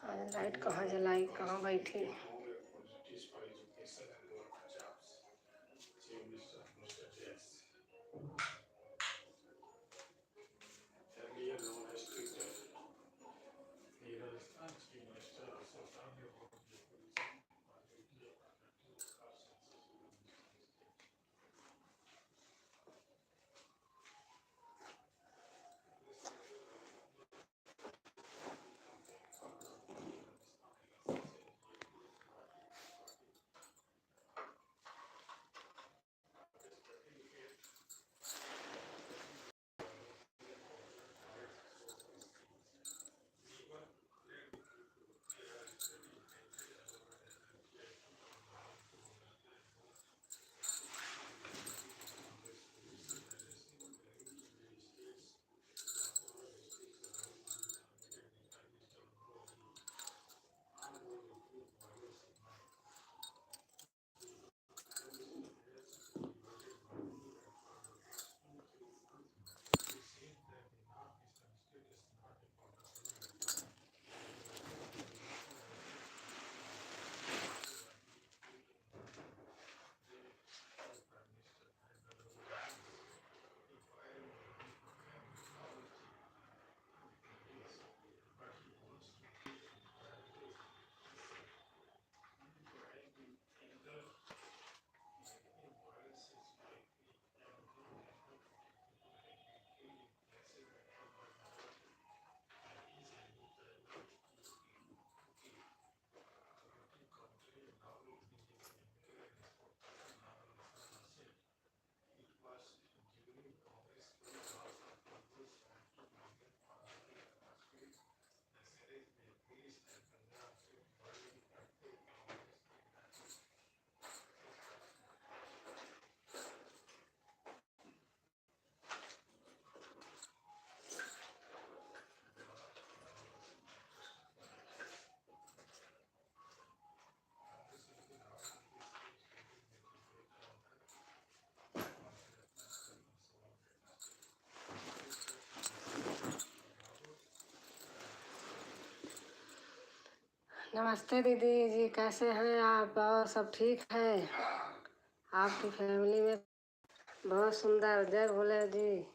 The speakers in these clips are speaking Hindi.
आज लाइट कहाँ जलाई, कहाँ बैठी। नमस्ते दीदी जी, कैसे हैं आप? और सब ठीक है? आपकी फैमिली में? बहुत सुंदर। जय भोले जी,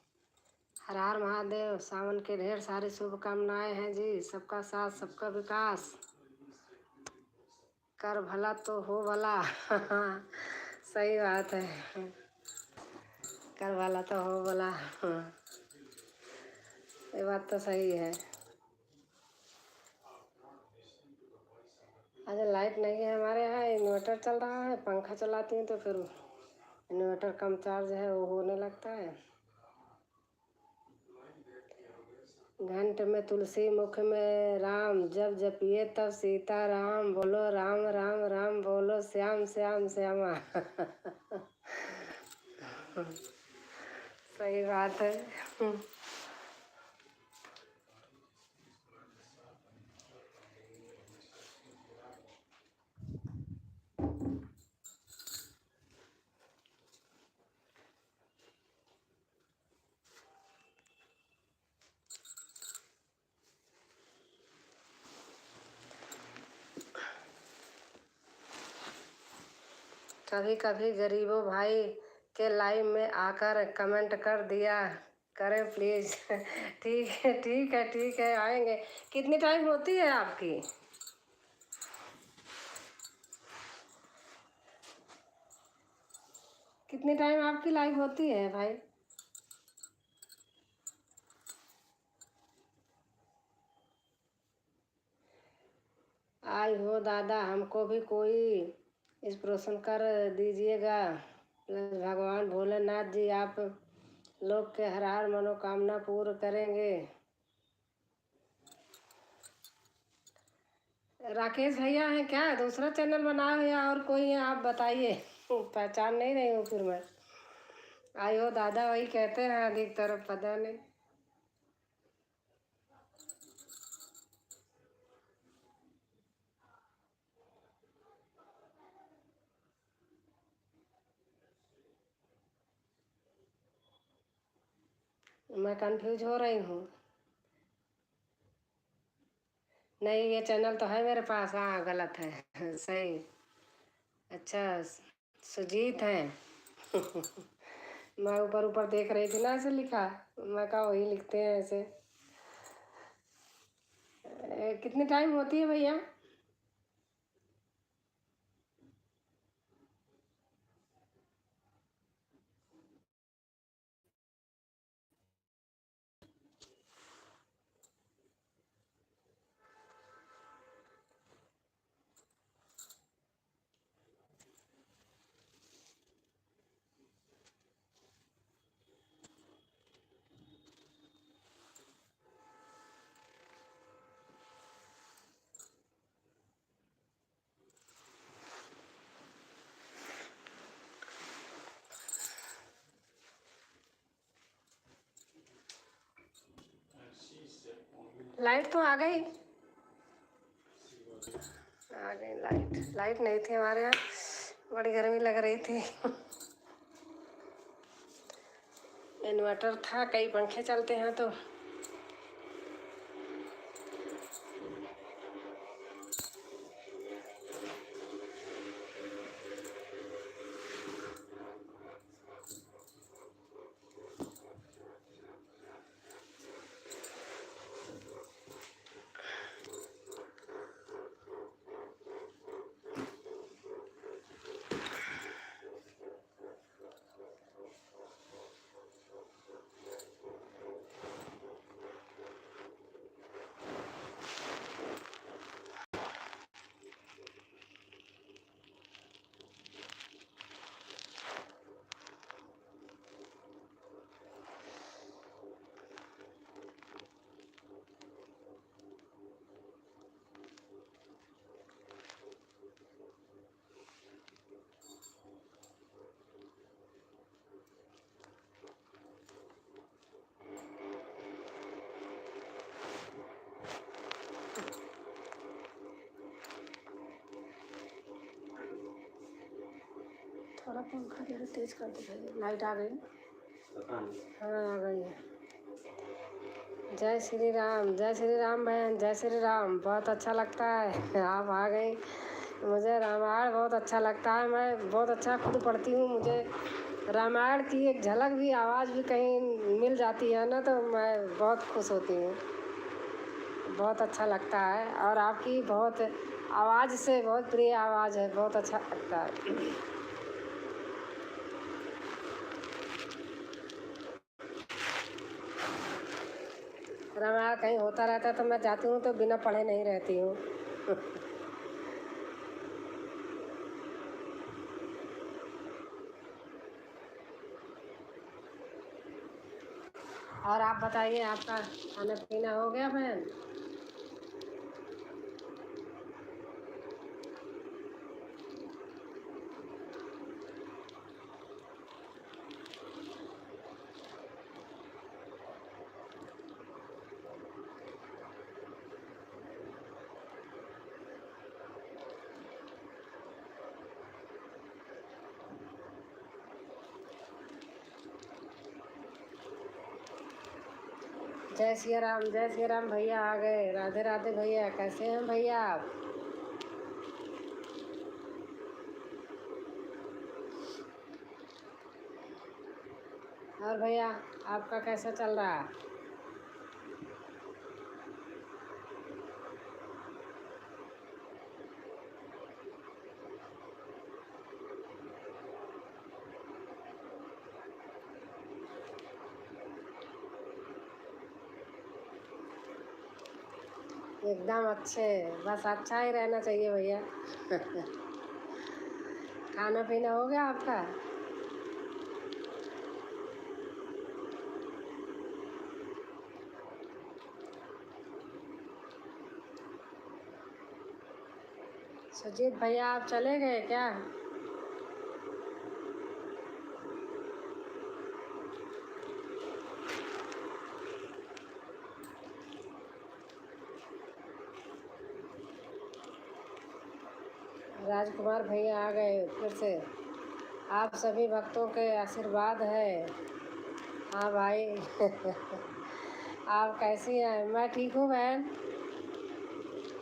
हर हर महादेव। सावन के ढेर सारी शुभकामनाएं हैं जी। सबका साथ, सबका विकास। कर भला तो हो भला। सही बात है। कर भला तो हो भला। ये बात तो सही है। आज लाइट नहीं है हमारे यहाँ, इन्वर्टर चल रहा है। पंखा चलाती हूँ तो फिर इन्वर्टर कम चार्ज है, वो होने लगता है। घंट में तुलसी, मुख में राम, जब जपिए तब सीता राम। बोलो राम राम राम, बोलो श्याम श्याम श्यामा। सही बात है। कभी कभी गरीबों भाई के लाइव में आकर कमेंट कर दिया करें प्लीज। ठीक है ठीक है ठीक है, आएंगे। कितनी टाइम होती है आपकी? कितनी टाइम आपकी लाइव होती है भाई? आई हो दादा, हमको भी कोई इंस्पिरेशन कर दीजिएगा। प्लीज भगवान भोलेनाथ जी आप लोग के हर हर मनोकामना पूर्ण करेंगे। राकेश भैया हैं क्या? दूसरा चैनल बनाए या और कोई है? आप बताइए। पहचान नहीं रही हूँ फिर मैं। आई हो दादा, वही कहते हैं अधिक तरफ, पता नहीं। मैं कंफ्यूज हो रही हूँ। नहीं, ये चैनल तो है मेरे पास। हाँ, गलत है। सही। अच्छा, सुजीत है। मैं ऊपर ऊपर देख रही थी ना, ऐसे लिखा। मैं कहा वही लिखते हैं ऐसे। कितनी टाइम होती है भैया? लाइट तो आ गई। आ गई लाइट। लाइट नहीं थी हमारे यहाँ, बड़ी गर्मी लग रही थी। इन्वर्टर था, कई पंखे चलते हैं तो। थोड़ा पंखा जरा तेज कर दो भैया। लाइट आ गई। हाँ, आ गई है। जय श्री राम, जय श्री राम बहन, जय श्री राम। बहुत अच्छा लगता है आप आ गई। मुझे रामायण बहुत अच्छा लगता है। मैं बहुत अच्छा खुद पढ़ती हूँ। मुझे रामायण की एक झलक भी, आवाज़ भी कहीं मिल जाती है ना, तो मैं बहुत खुश होती हूँ। बहुत अच्छा लगता है। और आपकी बहुत आवाज़ से, बहुत प्रिय आवाज़ है, बहुत अच्छा लगता है। रामायण कहीं होता रहता है तो मैं जाती हूँ, तो बिना पढ़े नहीं रहती हूँ। और आप बताइए, आपका खाना पीना हो गया बहन? जय श्री राम, जय श्री राम भैया आ गए। राधे राधे भैया, कैसे हैं भैया आप? और भैया, आपका कैसा चल रहा है? एकदम अच्छे। बस अच्छा ही रहना चाहिए भैया। खाना पीना हो गया आपका? सुजीत भैया, आप चले गए क्या? राजकुमार भैया आ गए फिर से। आप सभी भक्तों के आशीर्वाद है। हाँ भाई। आप कैसी हैं? मैं ठीक हूँ बहन।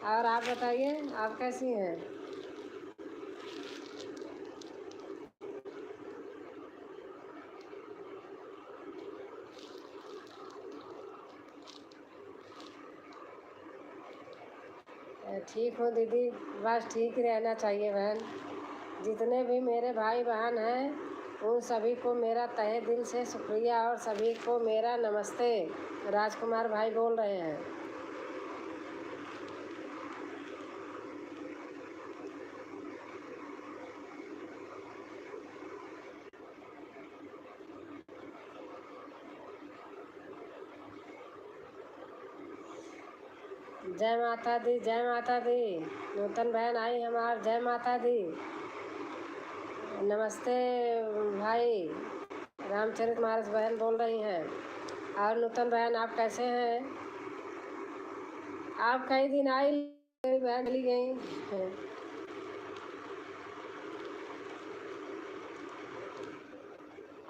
और आप बताइए, आप कैसी हैं? ठीक हूँ दीदी, बस ठीक ही रहना चाहिए बहन। जितने भी मेरे भाई बहन हैं उन सभी को मेरा तहे दिल से शुक्रिया और सभी को मेरा नमस्ते। राजकुमार भाई बोल रहे हैं। जय माता दी, जय माता दी। नूतन बहन आई हमार, जय माता दी। नमस्ते भाई। रामचरितमानस बहन बोल रही हैं। और नूतन बहन आप कैसे हैं? आप कई दिन आई, मेरी बहन चली गई हैं।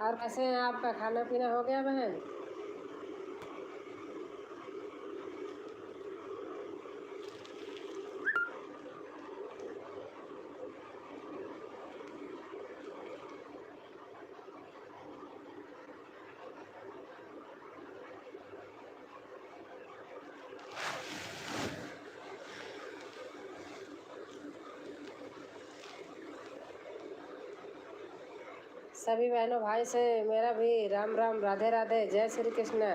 और कैसे हैं? आपका खाना पीना हो गया बहन? सभी बहनों भाई से मेरा भी राम राम, राधे राधे, जय श्री कृष्ण।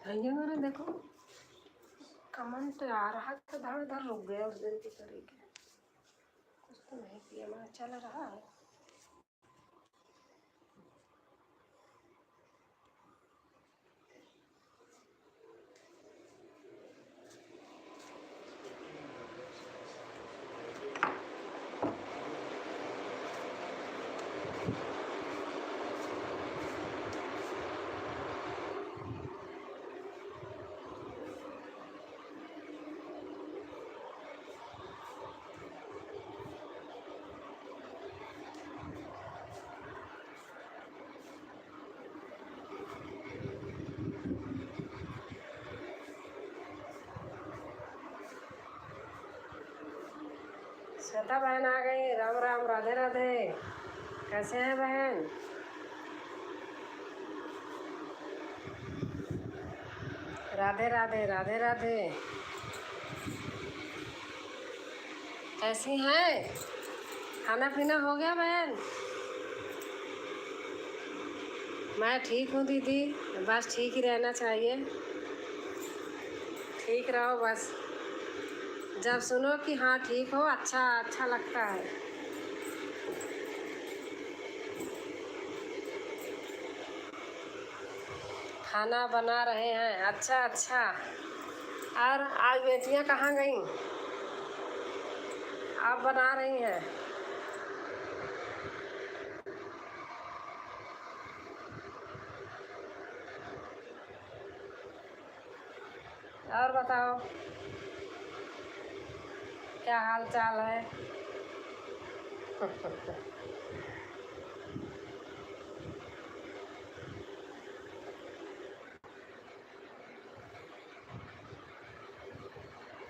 भैया मेरा देखो कमेंट आ रहा था, धड़ धड़ रुक गया उस दिन की तरीके। कुछ तो नहीं किया, मैं चल रहा है। श्वेता बहन आ गई। राम राम, राधे राधे। कैसे हैं बहन? राधे राधे, राधे राधे। कैसी हैं? खाना पीना हो गया बहन? मैं ठीक हूँ दीदी, बस ठीक ही रहना चाहिए। ठीक रहो बस। जब सुनो कि हाँ ठीक हो, अच्छा अच्छा लगता है। खाना बना रहे हैं, अच्छा अच्छा। और आज बेटियां कहाँ गईं? आप बना रही हैं? और बताओ क्या हाल चाल है?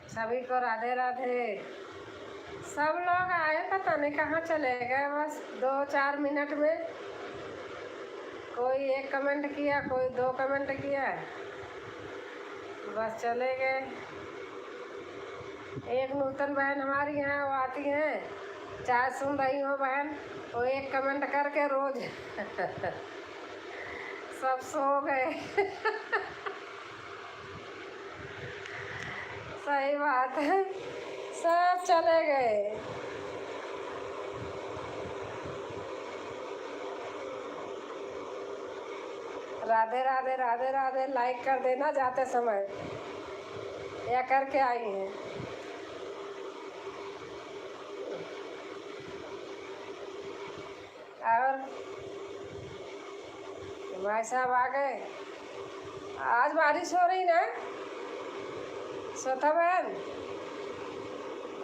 सभी को राधे राधे। सब लोग आए, पता नहीं कहाँ चले गए, बस 2-4 मिनट में। कोई 1 कमेंट किया, कोई 2 कमेंट किया, बस चले गए। एक नूतन बहन हमारी यहाँ वो आती हैं, चाहे सुन रही हो बहन, वो 1 कमेंट करके रोज सब सो गए। सही बात है, सब चले गए। राधे राधे, राधे राधे। लाइक कर देना जाते समय, या करके आई हैं। और भाई साहब आ गए। आज बारिश हो रही ना श्वेता बहन?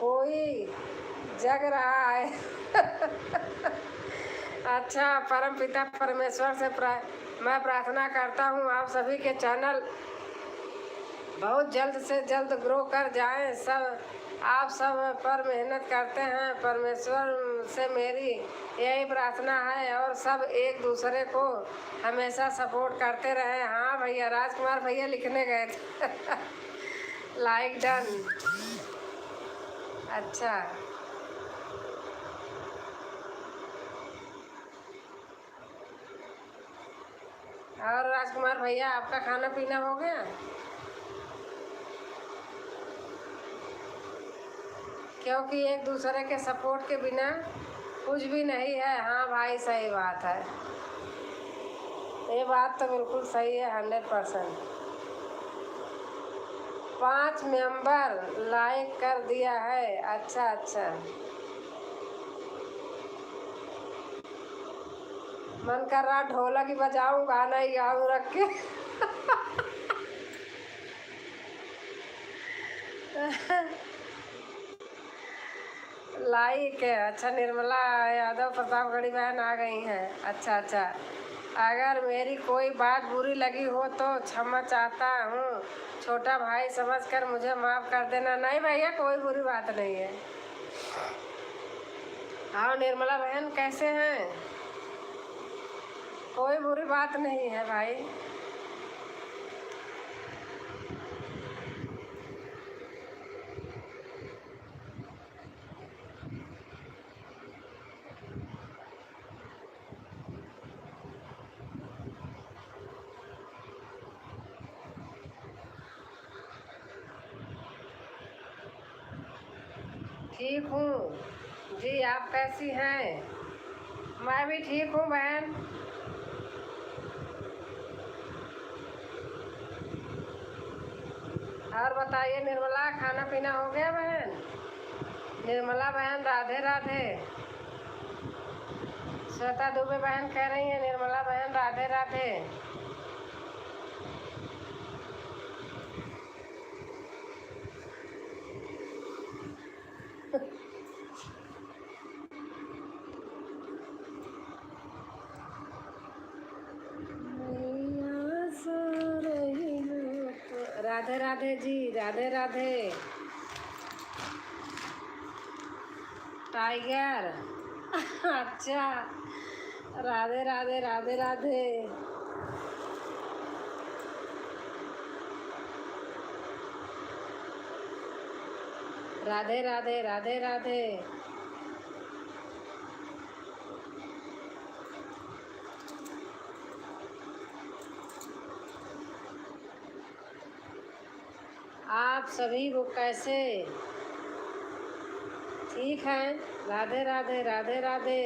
कोई जग रहा है। अच्छा, परम पिता परमेश्वर से मैं प्रार्थना करता हूँ आप सभी के चैनल बहुत जल्द से जल्द ग्रो कर जाएं। सब आप सब पर मेहनत करते हैं, परमेश्वर से मेरी यही प्रार्थना है। और सब एक दूसरे को हमेशा सपोर्ट करते रहें। हाँ भैया, राजकुमार भैया लिखने गए थे। Like done. अच्छा, और राजकुमार भैया आपका खाना पीना हो गया? क्योंकि एक दूसरे के सपोर्ट के बिना कुछ भी नहीं है। हाँ भाई, सही बात है, ये बात तो बिल्कुल सही है, 100%। 5 मेंबर लाइक कर दिया है। अच्छा अच्छा, मन कर रहा ढोलक ही बजाऊं, गाना ही गाऊं रख के। लाइक है। अच्छा, निर्मला यादव प्रतापगढ़ी बहन आ गई हैं। अच्छा अच्छा, अगर मेरी कोई बात बुरी लगी हो तो क्षमा चाहता हूँ, छोटा भाई समझकर मुझे माफ़ कर देना। नहीं भैया, कोई बुरी बात नहीं है। हाँ निर्मला बहन, कैसे हैं? कोई बुरी बात नहीं है भाई। ठीक हूँ जी, आप कैसी हैं? मैं भी ठीक हूँ बहन। और बताइए निर्मला, खाना पीना हो गया बहन? निर्मला बहन राधे राधे। श्वेता दुबे बहन कह रही है निर्मला बहन राधे राधे। राधे राधे जी, राधे राधे। टाइगर अच्छा, राधे राधे राधे राधे। राधे राधे राधे राधे। आप सभी वो कैसे? ठीक है। राधे राधे राधे राधे।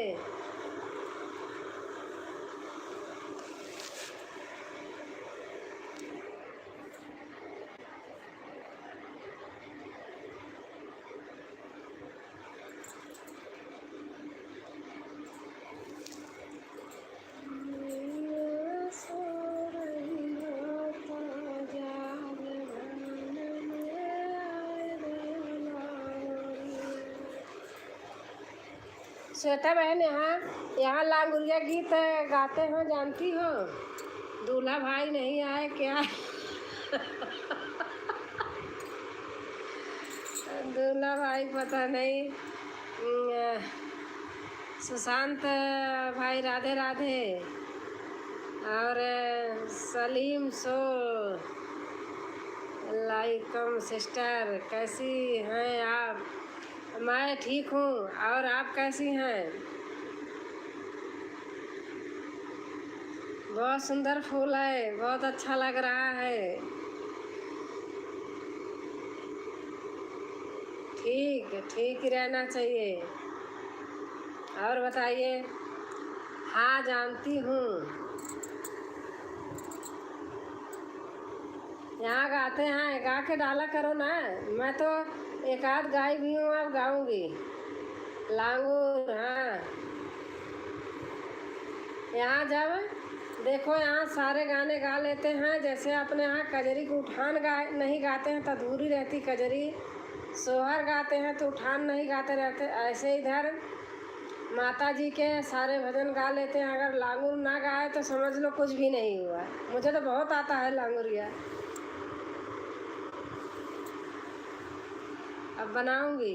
श्वेता बहन यहाँ यहाँ लांगुरिया गीत गाते हो, जानती हो? दूल्हा भाई नहीं आए क्या? दूल्हा भाई पता नहीं। सुशांत भाई राधे राधे। और सलीम सो लाइकम सिस्टर, कैसी हैं आप? मैं ठीक हूँ, और आप कैसी हैं? बहुत सुंदर फूल है, बहुत अच्छा लग रहा है। ठीक ठीक ही रहना चाहिए। और बताइए। हाँ जानती हूँ, यहाँ गाते हैं, गा के डाला करो ना। मैं तो एक आध गाई भी हूँ, अब गाऊंगी। लांगूर, हाँ। यहाँ जब देखो, यहाँ सारे गाने गा लेते हैं। जैसे अपने यहाँ कजरी को उठान नहीं गाते हैं तो अधूरी रहती कजरी। सोहर गाते हैं तो उठान नहीं गाते रहते। ऐसे इधर माता जी के सारे भजन गा लेते हैं। अगर लांगुर ना गाए तो समझ लो कुछ भी नहीं हुआ। मुझे तो बहुत आता है लांगुरिया। अब बनाऊंगी।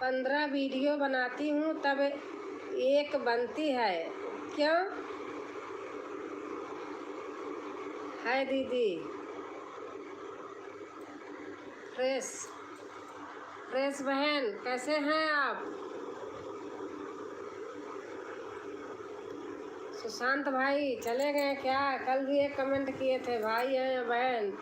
पंद्रह वीडियो बनाती हूँ तब एक बनती है। क्यों है दीदी? फ्रेश फ्रेश बहन, कैसे हैं आप? सुशांत भाई चले गए क्या? कल भी एक कमेंट किए थे, भाई हैं या बहन?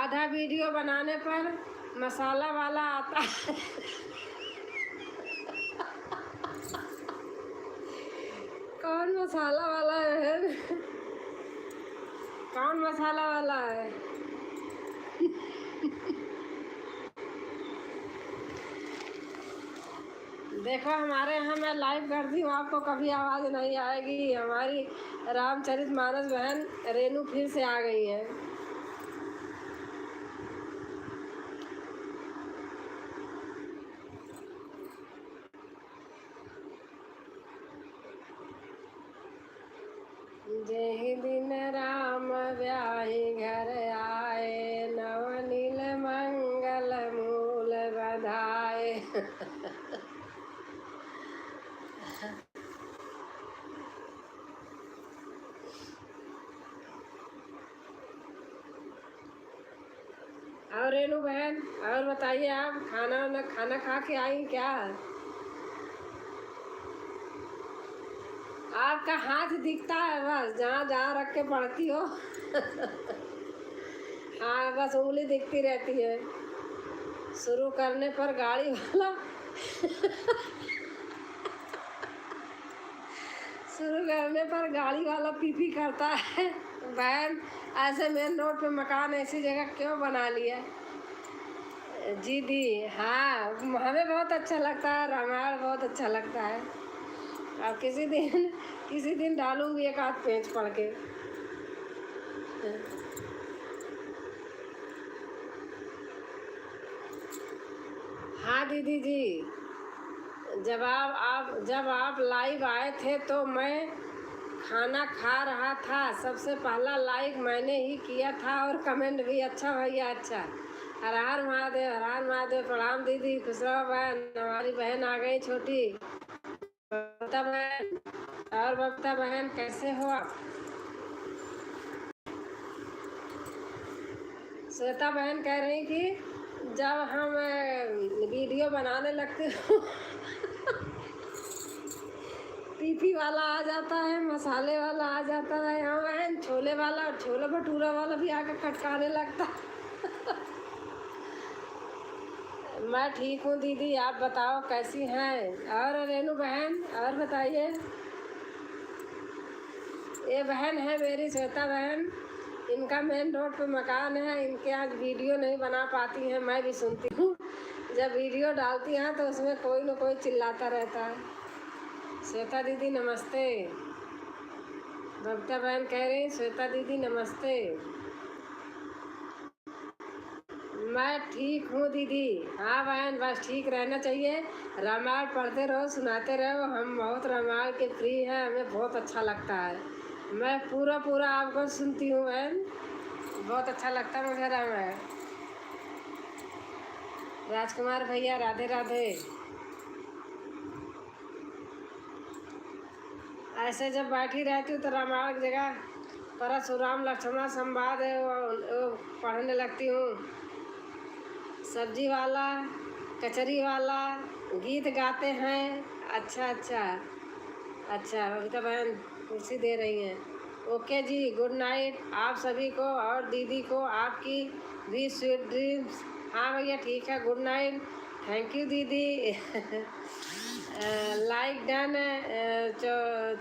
आधा वीडियो बनाने पर मसाला वाला आता है। कौन मसाला वाला है? कौन मसाला वाला है? देखो हमारे यहाँ मैं लाइव करती हूँ, आपको कभी आवाज़ नहीं आएगी। हमारी रामचरितमानस बहन रेनू फिर से आ गई है। जेहि दिन राम ब्याही घर आए, नवनील मंगल मूल बधाए। और रेनू बहन, और बताइए, आप खाना खा के आई क्या? आपका हाथ दिखता है बस, जहाँ जहाँ रख के पढ़ती हो। हाँ, बस उंगली दिखती रहती है। शुरू करने पर गाड़ी वाला शुरू करने पर गाड़ी वाला पी करता है। बहन, ऐसे मेन रोड पे मकान ऐसी जगह क्यों बना लिया? जी दी, हाँ हमें बहुत अच्छा लगता है, रामायण बहुत अच्छा लगता है। अब किसी दिन डालूंगी एक आध पेज पढ़ के। हाँ दीदी जी, जब आप लाइव आए थे तो मैं खाना खा रहा था। सबसे पहला लाइक मैंने ही किया था और कमेंट भी। अच्छा भैया, अच्छा। हर हर महादेव, हर हर महादेव। प्रणाम दीदी, खुश रहो बहन। हमारी बहन आ गई छोटी बबीता बहन। और बबीता बहन कैसे हो आप? श्वेता बहन कह रही कि जब हम वीडियो बनाने लगते हो पीपी वाला आ जाता है, मसाले वाला आ जाता है। हाँ बहन, छोले वाला और छोले भटूरा वाला भी आकर खटकाने लगता। मैं ठीक हूँ दीदी, आप बताओ कैसी हैं? और रेनू बहन, और बताइए। ये बहन है मेरी श्वेता बहन, इनका मेन रोड पे मकान है। इनके आज वीडियो नहीं बना पाती हैं, मैं भी सुनती हूँ। जब वीडियो डालती हैं तो उसमें कोई न कोई चिल्लाता रहता है। श्वेता दीदी नमस्ते। बबीता बहन कह रही श्वेता दीदी नमस्ते। मैं ठीक हूँ दीदी। हाँ बहन, बस ठीक रहना चाहिए। रामायण पढ़ते रहो, सुनाते रहो। हम बहुत रामायण के प्रिय हैं, हमें बहुत अच्छा लगता है। मैं पूरा आपको सुनती हूँ बहन, बहुत अच्छा लगता है मुझे रामायण। राजकुमार भैया राधे राधे। ऐसे जब बैठी रहती हूँ तो रामायण की जगह परशुराम लक्ष्मण संवाद है वो पढ़ने लगती हूँ। सब्जी वाला, कचरी वाला गीत गाते हैं। अच्छा अच्छा अच्छा, बबीता बहन कुर्सी दे रही हैं। ओके जी, गुड नाइट आप सभी को, और दीदी को आपकी भी स्वीट ड्रीम्स। हाँ भैया ठीक है, गुड नाइट। थैंक यू दीदी। Like done.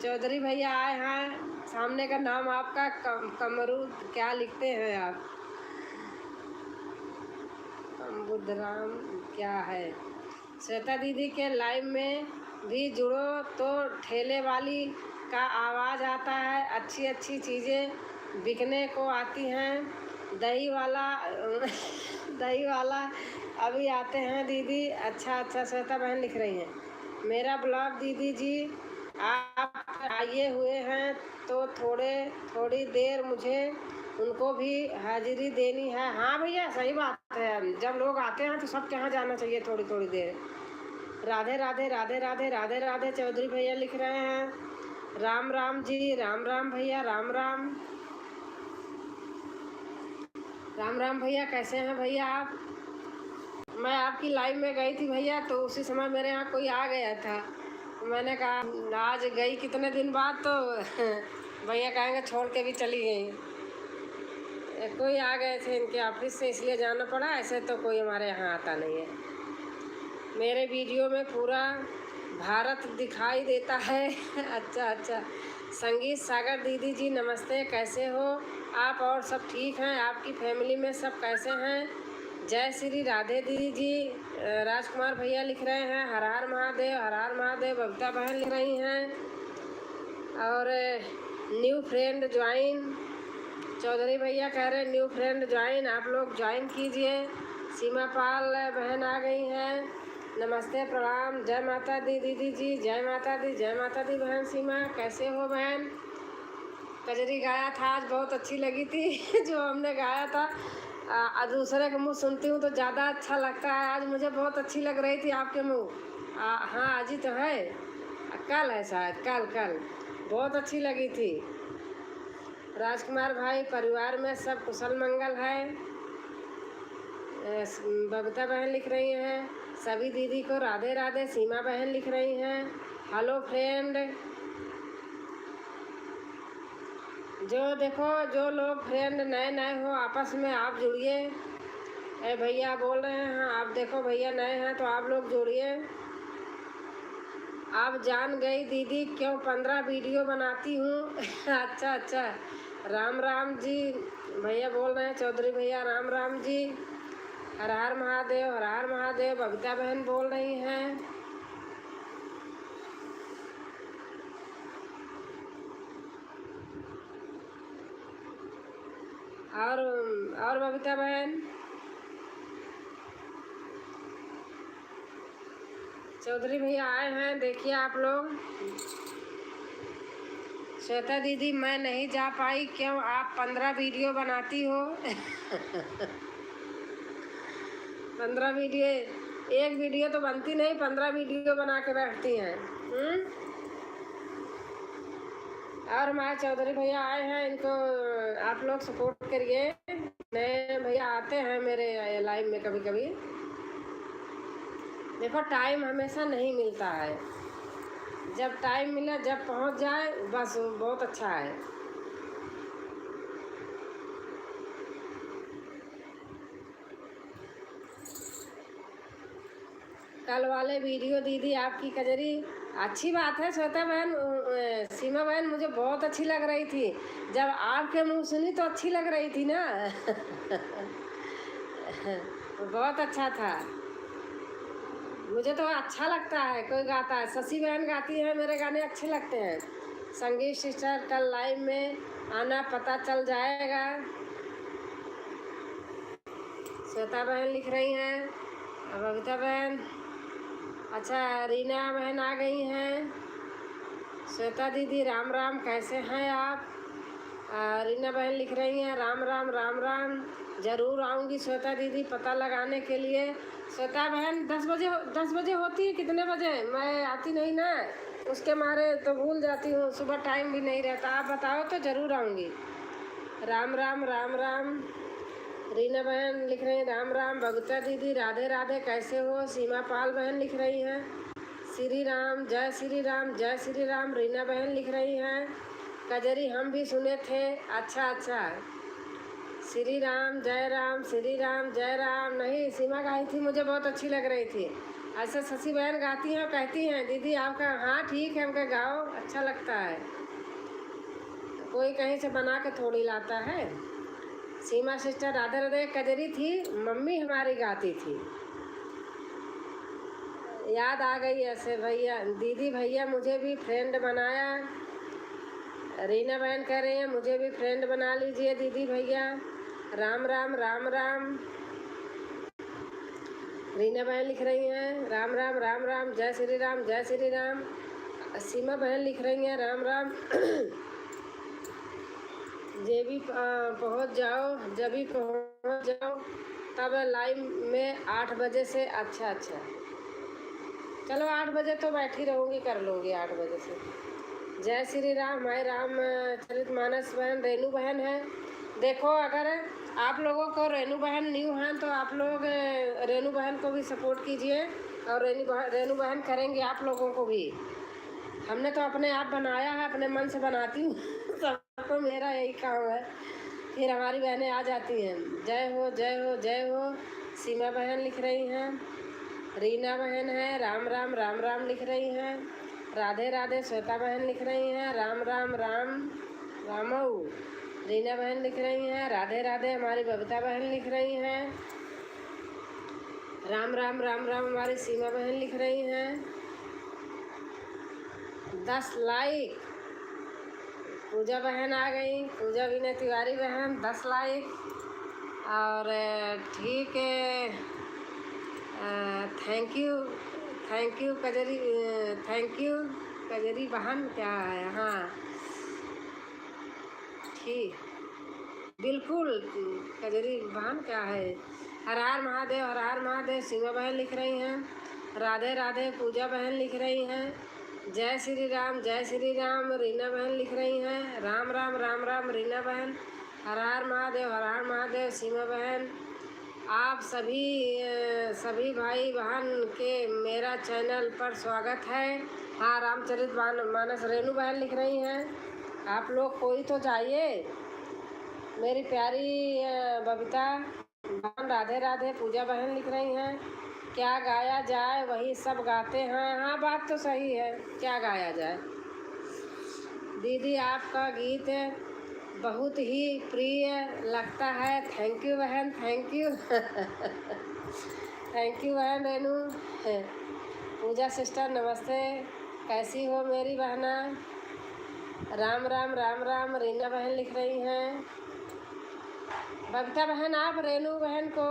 चौधरी भैया आए हैं। सामने का नाम आपका कमरूद क्या लिखते हैं आप? बुद्धराम क्या है? श्वेता दीदी के लाइव में भी जुड़ो तो ठेले वाली का आवाज़ आता है। अच्छी अच्छी चीज़ें बिकने को आती हैं। दही वाला दही वाला अभी आते हैं दीदी। अच्छा अच्छा, श्वेता बहन लिख रही हैं मेरा ब्लॉग दीदी जी आप आए हुए हैं तो थोड़ी देर मुझे उनको भी हाजिरी देनी है। हाँ भैया सही बात है, जब लोग आते हैं तो सबके यहाँ जाना चाहिए थोड़ी थोड़ी देर। राधे राधे राधे राधे राधे राधे। चौधरी भैया लिख रहे हैं राम राम जी। राम राम भैया, राम राम। राम राम भैया, कैसे हैं भैया आप? मैं आपकी लाइव में गई थी भैया, तो उसी समय मेरे यहाँ कोई आ गया था। मैंने कहा आज गई कितने दिन बाद, तो भैया कहेंगे छोड़ के भी चली गई। कोई आ गए थे इनके ऑफिस से, इसलिए जाना पड़ा। ऐसे तो कोई हमारे यहाँ आता नहीं है। मेरे वीडियो में पूरा भारत दिखाई देता है। अच्छा अच्छा। संगीत सागर दीदी जी नमस्ते, कैसे हो आप? और सब ठीक हैं? आपकी फैमिली में सब कैसे हैं? जय श्री राधे दीदी जी। राजकुमार भैया लिख रहे हैं हर हर महादेव, हर हर महादेव। बबीता बहन लिख रही हैं। और न्यू फ्रेंड ज्वाइन, चौधरी भैया कह रहे हैं न्यू फ्रेंड ज्वाइन, आप लोग ज्वाइन कीजिए। सीमा पाल बहन आ गई हैं, नमस्ते प्रणाम। जय माता दी दीदी जी, जय माता दी, जय माता दी बहन। सीमा कैसे हो बहन? कजरी गाया था आज, बहुत अच्छी लगी थी जो हमने गाया था। दूसरे के मुँह सुनती हूँ तो ज़्यादा अच्छा लगता है। आज मुझे बहुत अच्छी लग रही थी आपके मुँह। हाँ आज ही तो है, कल है शायद, कल कल बहुत अच्छी लगी थी। राजकुमार भाई परिवार में सब कुशल मंगल है। बबीता बहन लिख रही हैं सभी दीदी को राधे राधे। सीमा बहन लिख रही हैं हेलो फ्रेंड। जो देखो, जो लोग फ्रेंड नए नए हो आपस में आप जुड़िए। भैया बोल रहे हैं, आप देखो भैया नए हैं तो आप लोग जुड़िए। आप जान गई दीदी क्यों 15 वीडियो बनाती हूँ। अच्छा अच्छा, राम राम जी भैया बोल रहे हैं, चौधरी भैया राम राम जी। हर हर महादेव, हर हर महादेव। बबीता बहन बोल रही हैं। और बबीता बहन, चौधरी भैया आए हैं, देखिए आप लोग। श्वेता दीदी मैं नहीं जा पाई, क्यों? आप 15 वीडियो बनाती हो। 15 वीडियो, एक वीडियो तो बनती नहीं, 15 वीडियो बना के बैठती हैं। और हमारे चौधरी भैया आए हैं, इनको आप लोग सपोर्ट करिए। नए भैया आते हैं मेरे लाइव में कभी कभी। देखो टाइम हमेशा नहीं मिलता है, जब टाइम मिले, जब पहुंच जाए बस बहुत अच्छा है। कल वाले वीडियो दीदी आपकी कजरी अच्छी बात है। श्वेता बहन, सीमा बहन मुझे बहुत अच्छी लग रही थी। जब आपके मुंह सुनी तो अच्छी लग रही थी ना। बहुत अच्छा था, मुझे तो अच्छा लगता है कोई गाता है। शशि बहन गाती है, मेरे गाने अच्छे लगते हैं। संगीत सिस्टर कल लाइव में आना, पता चल जाएगा। श्वेता बहन लिख रही हैं, बबीता बहन। अच्छा रीना बहन आ गई हैं। श्वेता दीदी राम राम, कैसे हैं आप? रीना बहन लिख रही हैं राम राम राम राम। ज़रूर आऊँगी श्वेता दीदी पता लगाने के लिए। श्वेता बहन 10 बजे होती है, कितने बजे? मैं आती नहीं ना, उसके मारे तो भूल जाती हूँ, सुबह टाइम भी नहीं रहता। आप बताओ तो ज़रूर आऊँगी। राम राम राम राम। रीना बहन लिख रही हैं राम राम। बबीता दीदी राधे राधे, कैसे हो? सीमा पाल बहन लिख रही हैं श्री राम, जय श्री राम, जय श्री राम। रीना बहन लिख रही हैं कजरी हम भी सुने थे। अच्छा अच्छा, श्री राम जय राम, श्री राम जय राम। नहीं, सीमा गाई थी, मुझे बहुत अच्छी लग रही थी। ऐसे शशि बहन गाती हैं, कहती हैं दीदी आपका, हाँ ठीक है, हमका गाओ, अच्छा लगता है। कोई कहीं से बना के थोड़ी लाता है। सीमा सिस्टर राधे राधे कजरी थी, मम्मी हमारी गाती थी। याद आ गई ऐसे भैया, दीदी भैया मुझे भी फ्रेंड बनाया। रीना बहन कह रही है मुझे भी फ्रेंड बना लीजिए दीदी भैया। राम राम राम राम। रीना बहन लिख रही हैं राम राम राम राम, जय श्री राम, जय श्री राम। सीमा बहन लिख रही हैं राम राम। जब भी पहुँच जाओ तब लाइव में 8 बजे से। अच्छा अच्छा, चलो 8 बजे तो बैठी रहूँगी, कर लूँगी 8 बजे से। जय श्री राम। हमारे राम चरित मानस बहन रेनू बहन है। देखो अगर आप लोगों को रेनू बहन न्यू हैं तो आप लोग रेनू बहन को भी सपोर्ट कीजिए, और रेनू बहन करेंगे आप लोगों को भी। हमने तो अपने आप बनाया है, अपने मन से बनाती हूँ। सबको मेरा यही काम है। फिर हमारी बहनें आ जाती हैं। जय हो जय हो जय हो। सीमा बहन लिख रही हैं, रीना बहन है, राम राम राम राम लिख रही हैं, राधे राधे श्वेता बहन लिख रही हैं, राम राम राम रामऊ रीना बहन लिख रही हैं, राधे राधे हमारी बबीता बहन लिख रही हैं, राम राम राम राम हमारी सीमा बहन लिख रही हैं। 10 लाइक पूजा बहन आ गई, पूजा विनय तिवारी बहन 10 लाइक। और ठीक है, thank you Kajri, thank you Kajri बहन, क्या है, हाँ ठीक, बिल्कुल कजरी बहन क्या है। हर हर महादेव, हर हर महादेव सीमा बहन लिख रही हैं, राधे राधे पूजा बहन लिख रही हैं, जय श्री राम रीना बहन लिख रही हैं, राम राम राम राम रीना बहन, हर हर महादेव सीमा बहन। आप सभी भाई बहन के मेरा चैनल पर स्वागत है। हाँ, रामचरित मानस रेणु बहन लिख रही हैं। आप लोग कोई तो जाइए। मेरी प्यारी बबीता बहन राधे राधे पूजा बहन लिख रही हैं, क्या गाया जाए वही सब गाते हैं। हाँ, बात तो सही है, क्या गाया जाए। दीदी आपका गीत बहुत ही प्रिय लगता है। थैंक यू बहन, थैंक यू थैंक यू बहन रेनू। पूजा सिस्टर नमस्ते, कैसी हो मेरी बहना। राम राम राम राम रीना बहन लिख रही हैं। बबीता बहन आप रेनू बहन को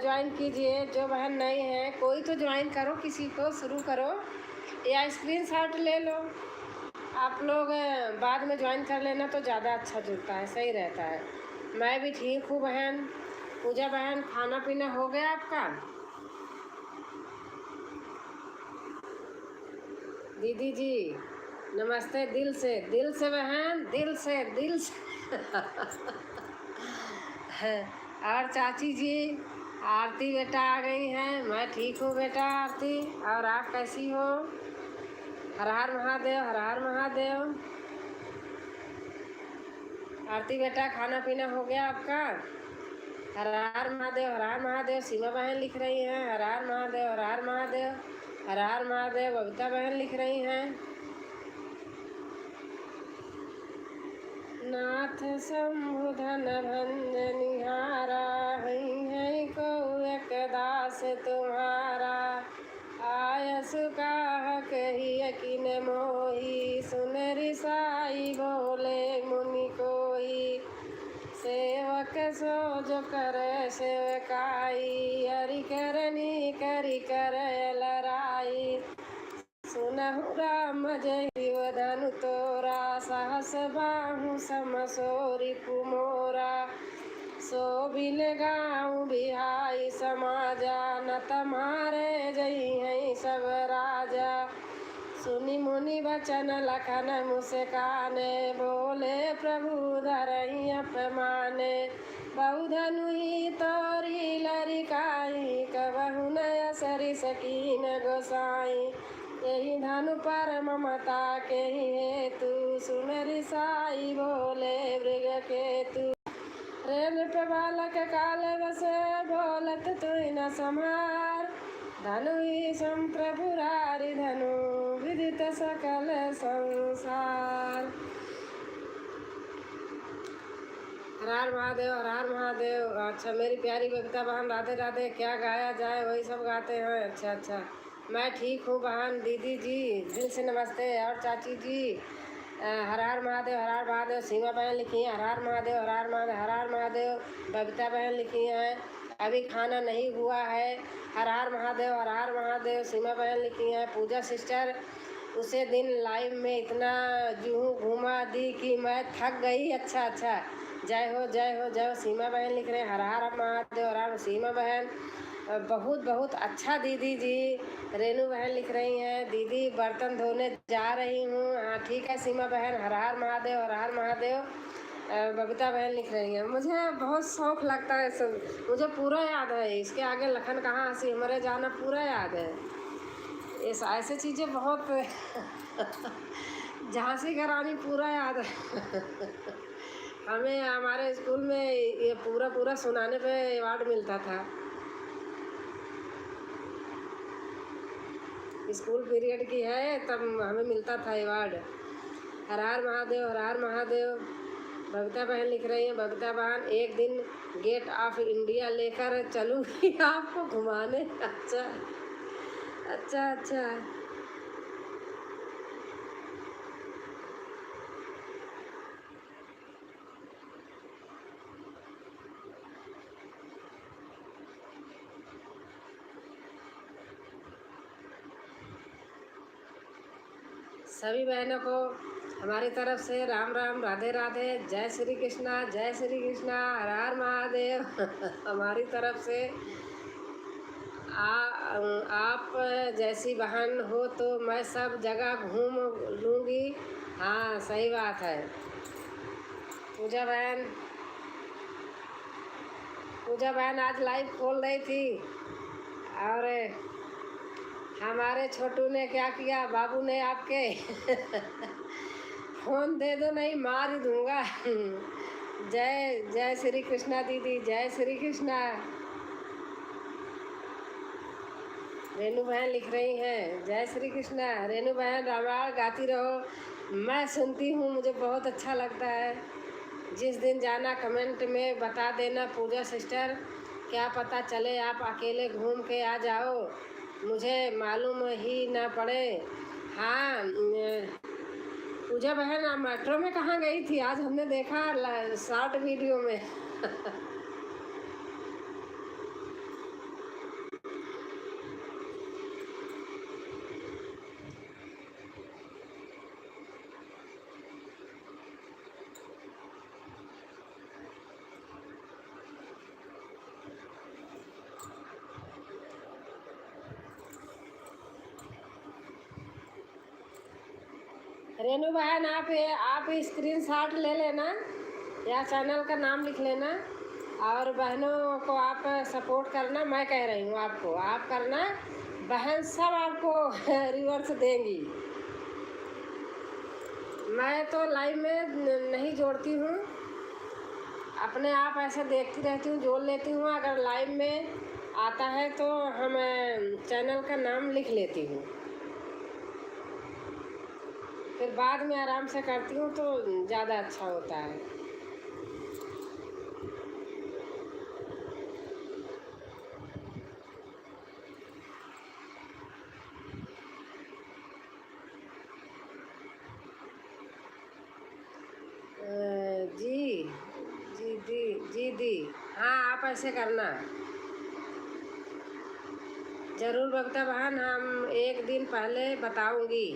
ज्वाइन कीजिए, जो बहन नई है कोई तो ज्वाइन करो, किसी को शुरू करो या स्क्रीनशॉट ले लो। आप लोग बाद में ज्वाइन कर लेना तो ज़्यादा अच्छा जुड़ता है, सही रहता है। मैं भी ठीक हूँ बहन। पूजा बहन खाना पीना हो गया आपका। दीदी जी नमस्ते, दिल से बहन, दिल से और चाची जी आरती बेटा आ गई हैं। मैं ठीक हूँ बेटा आरती, और आप कैसी हो। हर हर महादेव, हर हर महादेव। आरती बेटा खाना पीना हो गया आपका। हर हर महादेव, हर हर महादेव सीमा बहन लिख रही हैं, हर हर महादेव, हर हर महादेव, हर हर महादेव बबीता बहन लिख रही हैं। नाथ शंभु धन भंजनिहारा, है को एक दास तुम्हारा। आयस काह कही यकीन मोही, सुन रिसाई बोले मुनि कोई। सेवक सो जो करे सेवकाई, हरि करनी करी कर लराई। सुनहु राम जय धनु तोरा, सहस बाहु समसोरी कुमोरा। सोबिल गाँव बिहाई समाजा, न तमारे जई है सब राजा। सुनि मुनि बचन लखन मुस्काने, बोले प्रभु धरहि अपमाने। बहुधनु ही तोरी लरिकाई, कबहु न सरि सकीन गोसाई। यही धनु पर ममता के हेतु, सुन रिसाई बोले मृग केतु। रेल पे बालक काल बसे, बोलत तुई न समार। धनु ही संप्रभु रारि धनु, विदित सकल संसार। हर हर महादेव, हर हर महादेव। अच्छा मेरी प्यारी बबीता बहन राधे राधे, क्या गाया जाए वही सब गाते हैं। अच्छा मैं ठीक हूँ बहन। दीदी जी दिल से नमस्ते। और चाची जी हर हर महादेव, हर हर महादेव सीमा बहन लिखी हैं, हर हर महादेव, हर हर महादेव, हर हर महादेव बबीता बहन लिखी हैं। अभी खाना नहीं हुआ है। हर हर महादेव, हर हर महादेव सीमा बहन लिखी हैं। पूजा सिस्टर उसे दिन लाइव में इतना जूहू घुमा दी कि मैं थक गई। अच्छा जय हो जय हो जय हो। सीमा बहन लिख रहे हैं हर हर महादेव, हर हर सीमा बहन बहुत अच्छा। दीदी जी रेनू बहन लिख रही हैं, दीदी बर्तन धोने जा रही हूँ। हाँ ठीक है सीमा बहन, हर हर महादेव, हर हर महादेव। बबीता बहन लिख रही हैं, मुझे बहुत शौक़ लगता है सब, मुझे पूरा याद है। इसके आगे लखन कहाँ हंसी हमारे जाना पूरा याद है। ऐसे चीज़ें बहुत झांसी की रानी पूरा याद है हमें हमारे स्कूल में ये पूरा पूरा सुनाने पे अवार्ड मिलता था। स्कूल पीरियड की है तब हमें मिलता था अवार्ड। हर हर महादेव, हर हर महादेव। बबीता बहन लिख रही हैं, बबीता बहन एक दिन गेट ऑफ इंडिया लेकर चलूँगी आपको घुमाने। अच्छा अच्छा अच्छा। सभी बहनों को हमारी तरफ से राम राम, राधे राधे, जय श्री कृष्णा, जय श्री कृष्णा, हर हर महादेव। हमारी तरफ से आप जैसी बहन हो तो मैं सब जगह घूम लूँगी। हाँ सही बात है। पूजा बहन, पूजा बहन आज लाइव खोल रही थी और हमारे छोटू ने क्या किया, बाबू ने आपके फोन दे दो नहीं मार ही दूंगा। जय जय श्री कृष्णा दीदी, जय श्री कृष्णा। रेनू बहन लिख रही हैं, जय श्री कृष्णा। रेनू बहन रामायण गाती रहो, मैं सुनती हूँ, मुझे बहुत अच्छा लगता है। जिस दिन जाना कमेंट में बता देना पूजा सिस्टर, क्या पता चले आप अकेले घूम के आ जाओ, मुझे मालूम ही ना पड़े। हाँ पूजा बहन आप मेट्रो में कहाँ गई थी? आज हमने देखा शॉर्ट वीडियो में। रेनू बहन आप स्क्रीनशॉट ले लेना या चैनल का नाम लिख लेना और बहनों को आप सपोर्ट करना। मैं कह रही हूँ आपको, आप करना, बहन सब आपको रिवर्स देंगी। मैं तो लाइव में नहीं जोड़ती हूँ, अपने आप ऐसे देखती रहती हूँ, जोड़ लेती हूँ। अगर लाइव में आता है तो हम चैनल का नाम लिख लेती हूँ, फिर बाद में आराम से करती हूँ तो ज़्यादा अच्छा होता है। जी जी जी दी, हाँ आप ऐसे करना ज़रूर बबीता बहन, हम एक दिन पहले बताऊंगी।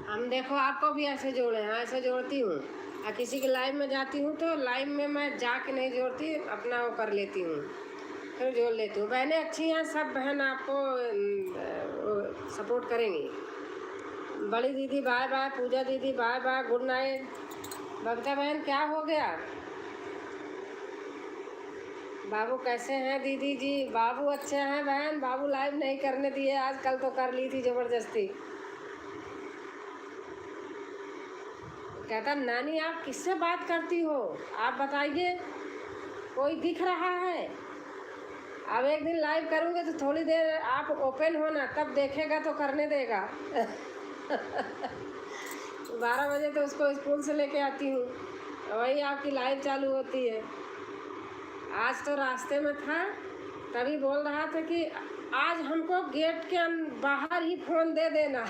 हम देखो आपको भी ऐसे जोड़े हैं, ऐसे जोड़ती हूँ और किसी के लाइव में जाती हूँ तो लाइव में मैं जाके नहीं जोड़ती, अपना वो कर लेती हूँ, फिर जोड़ लेती हूँ। बहनें अच्छी हैं, सब बहन आपको सपोर्ट करेंगी। बड़ी दीदी बाय बाय, पूजा दीदी bye bye, good night. Babita बहन क्या हो गया? बाबू कैसे हैं दीदी जी? बाबू अच्छे हैं बहन, बाबू लाइव नहीं करने दिए आज, कल तो कर ली थी ज़बरदस्ती। कहता नानी आप किससे बात करती हो, आप बताइए, कोई दिख रहा है? अब एक दिन लाइव करूँगे तो थोड़ी देर आप ओपन होना, तब देखेगा तो करने देगा। 12 बजे तो उसको स्कूल से लेके आती हूँ, वही आपकी लाइव चालू होती है। आज तो रास्ते में था तभी बोल रहा था कि आज हमको गेट के बाहर ही फ़ोन दे देना।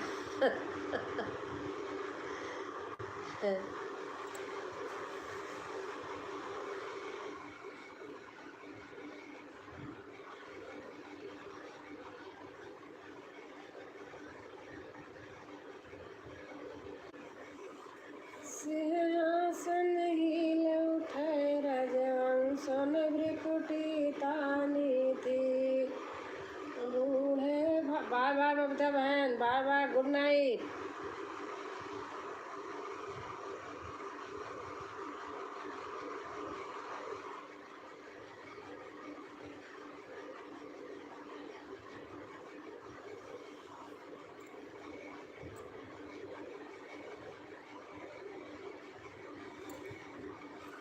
सिंहासन हिले उठे राजवंश भ्रिकुटी तानी थी। बूढ़े बाय बाय बबीता बहन, बाय बाय, गुड नाइट।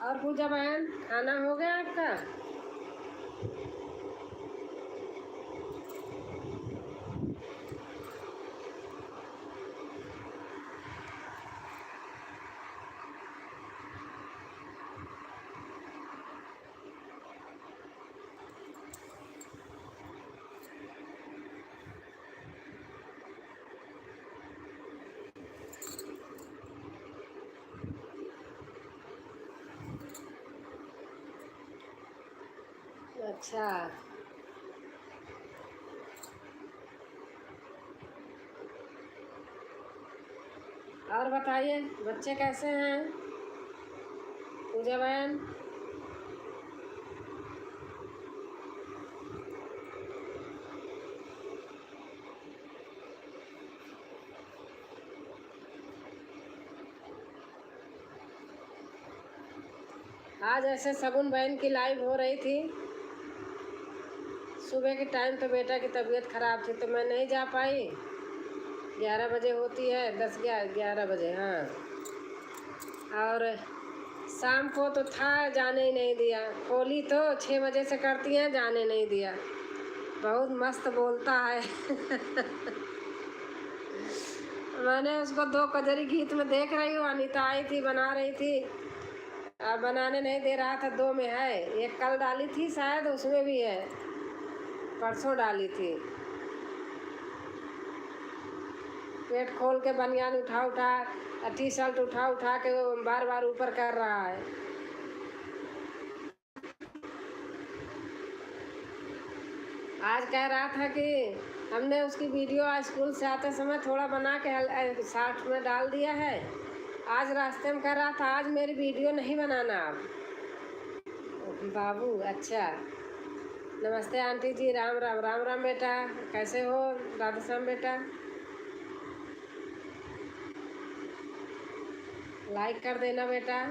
और पूजा बहन, खाना हो गया आपका? अच्छा, और बताइए बच्चे कैसे हैं पूजा बहन? आज ऐसे सगुन बहन की लाइव हो रही थी। सुबह के टाइम तो बेटा की तबीयत ख़राब थी तो मैं नहीं जा पाई। 11 बजे होती है, 10-11 बजे, हाँ। और शाम को तो था, जाने ही नहीं दिया। खोली तो 6 बजे से करती हैं, जाने नहीं दिया। बहुत मस्त बोलता है। मैंने उसको 2 कजरी गीत में देख रही हूँ। अनीता आई थी, बना रही थी, बनाने नहीं दे रहा था। 2 में है, एक कल डाली थी शायद, उसमें भी है, परसों डाली थी। पेट खोल के बनियान उठा उठा, टी शर्ट उठा उठा के बार बार ऊपर कर रहा है। आज कह रहा था कि हमने उसकी वीडियो आज स्कूल से आते समय थोड़ा बना के शॉर्ट में डाल दिया है। आज रास्ते में कह रहा था आज मेरी वीडियो नहीं बनाना आप। बाबू, अच्छा, नमस्ते आंटी जी, राम राम। राम राम बेटा, कैसे हो? राधे श्याम बेटा, लाइक कर देना बेटा।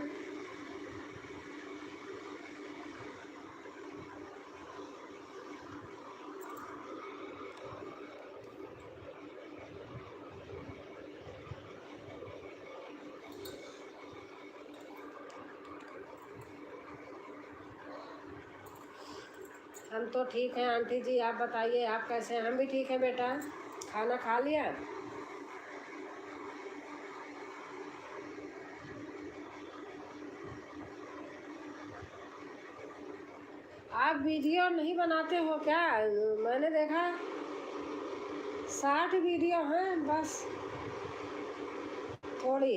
हम तो ठीक हैं आंटी जी, आप बताइए आप कैसे हैं? हम भी ठीक हैं बेटा। खाना खा लिया? आप वीडियो नहीं बनाते हो क्या? मैंने देखा 60 वीडियो हैं बस, थोड़ी।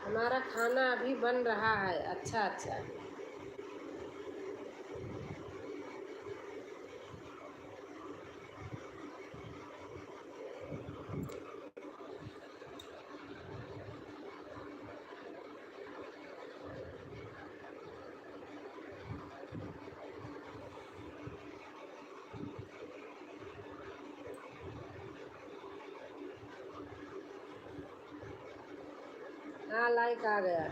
हमारा खाना अभी बन रहा है। अच्छा अच्छा, हाँ लाइक आ गया।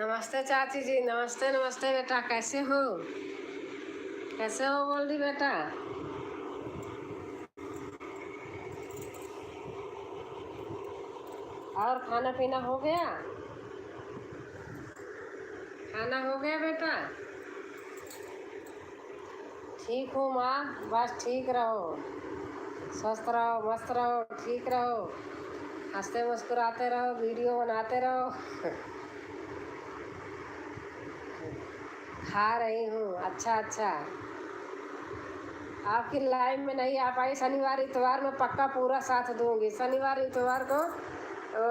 नमस्ते चाची जी, नमस्ते नमस्ते बेटा, कैसे हो? कैसे हो बोल दी बेटा? और खाना पीना हो गया? खाना हो गया बेटा? ठीक हूँ माँ, बस ठीक रहो, स्वस्थ रहो, मस्त रहो, ठीक रहो, हंसते मुस्कुराते रहो, वीडियो बनाते रहो। खा रही हूँ। अच्छा अच्छा, आपकी लाइव में नहीं आ पाई, शनिवार इतवार में पक्का पूरा साथ दूंगी। शनिवार इतवार को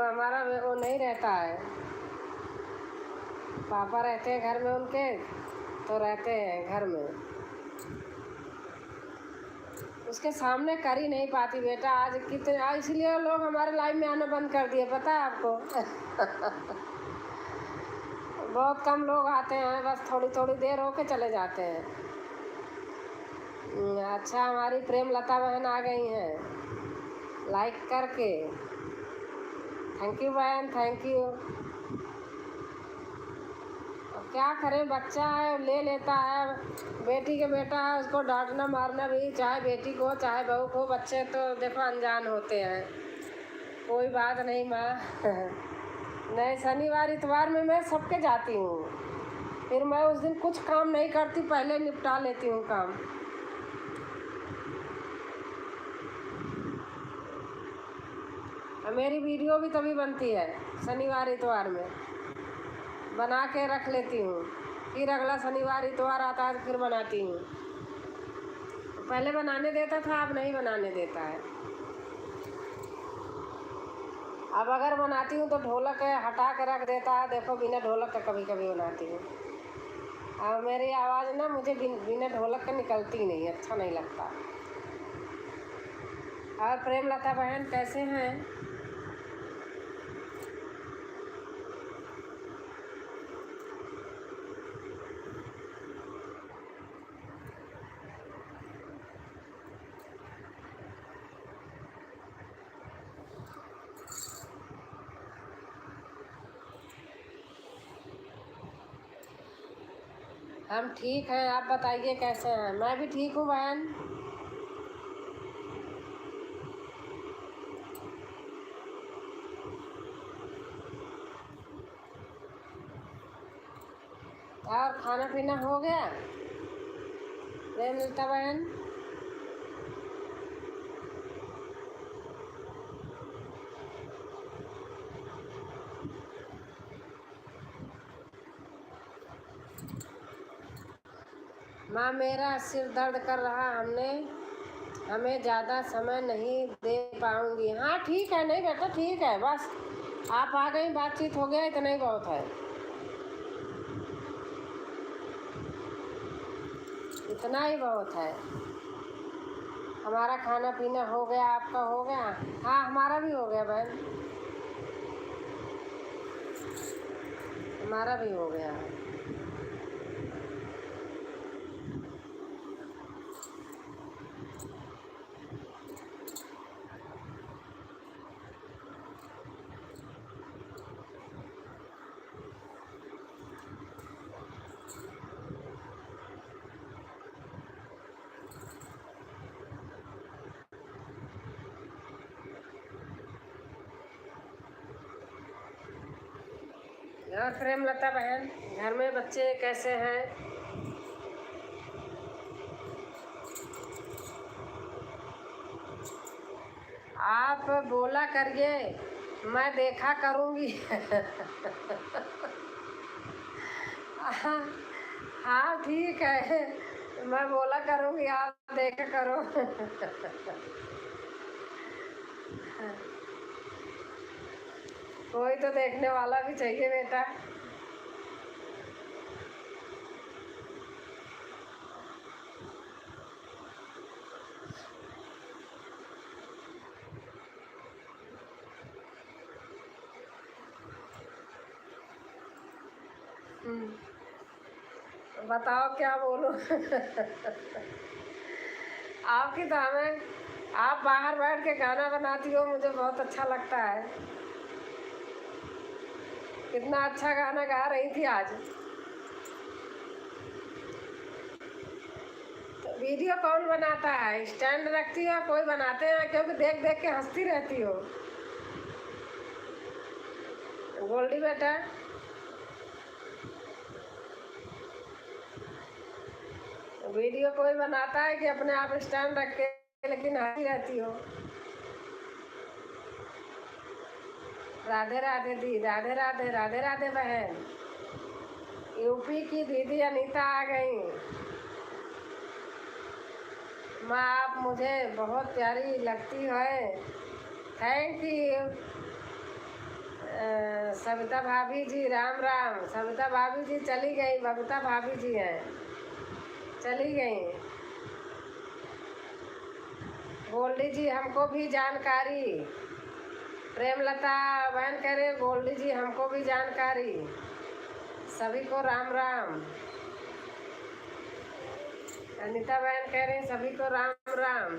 हमारा वो नहीं रहता है, पापा रहते हैं घर में उनके, तो रहते हैं घर में, उसके सामने कर ही नहीं पाती बेटा। आज कितने, इसलिए लोग हमारे लाइव में आना बंद कर दिए, पता है आपको? बहुत कम लोग आते हैं, बस थोड़ी थोड़ी देर होके चले जाते हैं। अच्छा, हमारी प्रेम लता बहन आ गई हैं लाइक करके। थैंक यू बहन, थैंक यू। अब क्या करें, बच्चा है ले लेता है, बेटी के बेटा है, उसको डांटना मारना भी, चाहे बेटी को चाहे बहू को, बच्चे तो देखो अनजान होते हैं। कोई बात नहीं माँ। नहीं, शनिवार इतवार में मैं सबके जाती हूँ, फिर मैं उस दिन कुछ काम नहीं करती, पहले निपटा लेती हूँ काम। मेरी वीडियो भी तभी बनती है शनिवार इतवार में, बना के रख लेती हूँ, फिर अगला शनिवार इतवार आता है फिर बनाती हूँ। पहले बनाने देता था, अब नहीं बनाने देता है। अब अगर बनाती हूँ तो ढोलक हटा के रख देता है, देखो बिना ढोलक का कभी कभी बनाती हूँ। अब मेरी आवाज़ ना मुझे बिना ढोलक के निकलती नहीं, अच्छा नहीं लगता। और प्रेम लता बहन कैसे हैं? हम ठीक हैं, आप बताइए कैसे हैं? मैं भी ठीक हूँ बहन। और खाना पीना हो गया प्रेम लता बहन? माँ, मेरा सिर दर्द कर रहा, हमें ज़्यादा समय नहीं दे पाऊँगी। हाँ ठीक है, नहीं बेटा ठीक है, बस आप आ गई, बातचीत हो गया, इतना ही बहुत है, इतना ही बहुत है। हमारा खाना पीना हो गया, आपका हो गया? हाँ हमारा भी हो गया बहन, हमारा भी हो गया। और प्रेम लता बहन, घर में बच्चे कैसे हैं? आप बोला करिए, मैं देखा करूँगी। हाँ हाँ ठीक है, मैं बोला करूँगी, आप देखा करो। कोई तो देखने वाला भी चाहिए बेटा। बताओ क्या बोलूं? आपकी तो हमें, आप बाहर बैठ के गाना बनाती हो, मुझे बहुत अच्छा लगता है। कितना अच्छा गाना गा रही थी आज। तो वीडियो कौन बनाता है? स्टैंड रखती हो, कोई बनाते हैं? क्योंकि देख देख के हंसती रहती हो। गोल्डी बेटा, वीडियो कोई बनाता है कि अपने आप स्टैंड रख के लेकिन हंसती रहती हो। राधे राधे दी, राधे राधे, राधे राधे बहन। यूपी की दीदी अनीता आ गई। माँ, आप मुझे बहुत प्यारी लगती है। Thank you. सविता भाभी जी, राम राम। सविता भाभी जी चली गई, बबीता भाभी जी हैं, चली गई। गोल्डी जी हमको भी जानकारी। प्रेमलता बहन कह रहे गोल्डी जी हमको भी जानकारी। सभी को राम राम। अनीता बहन कह रही सभी को राम राम।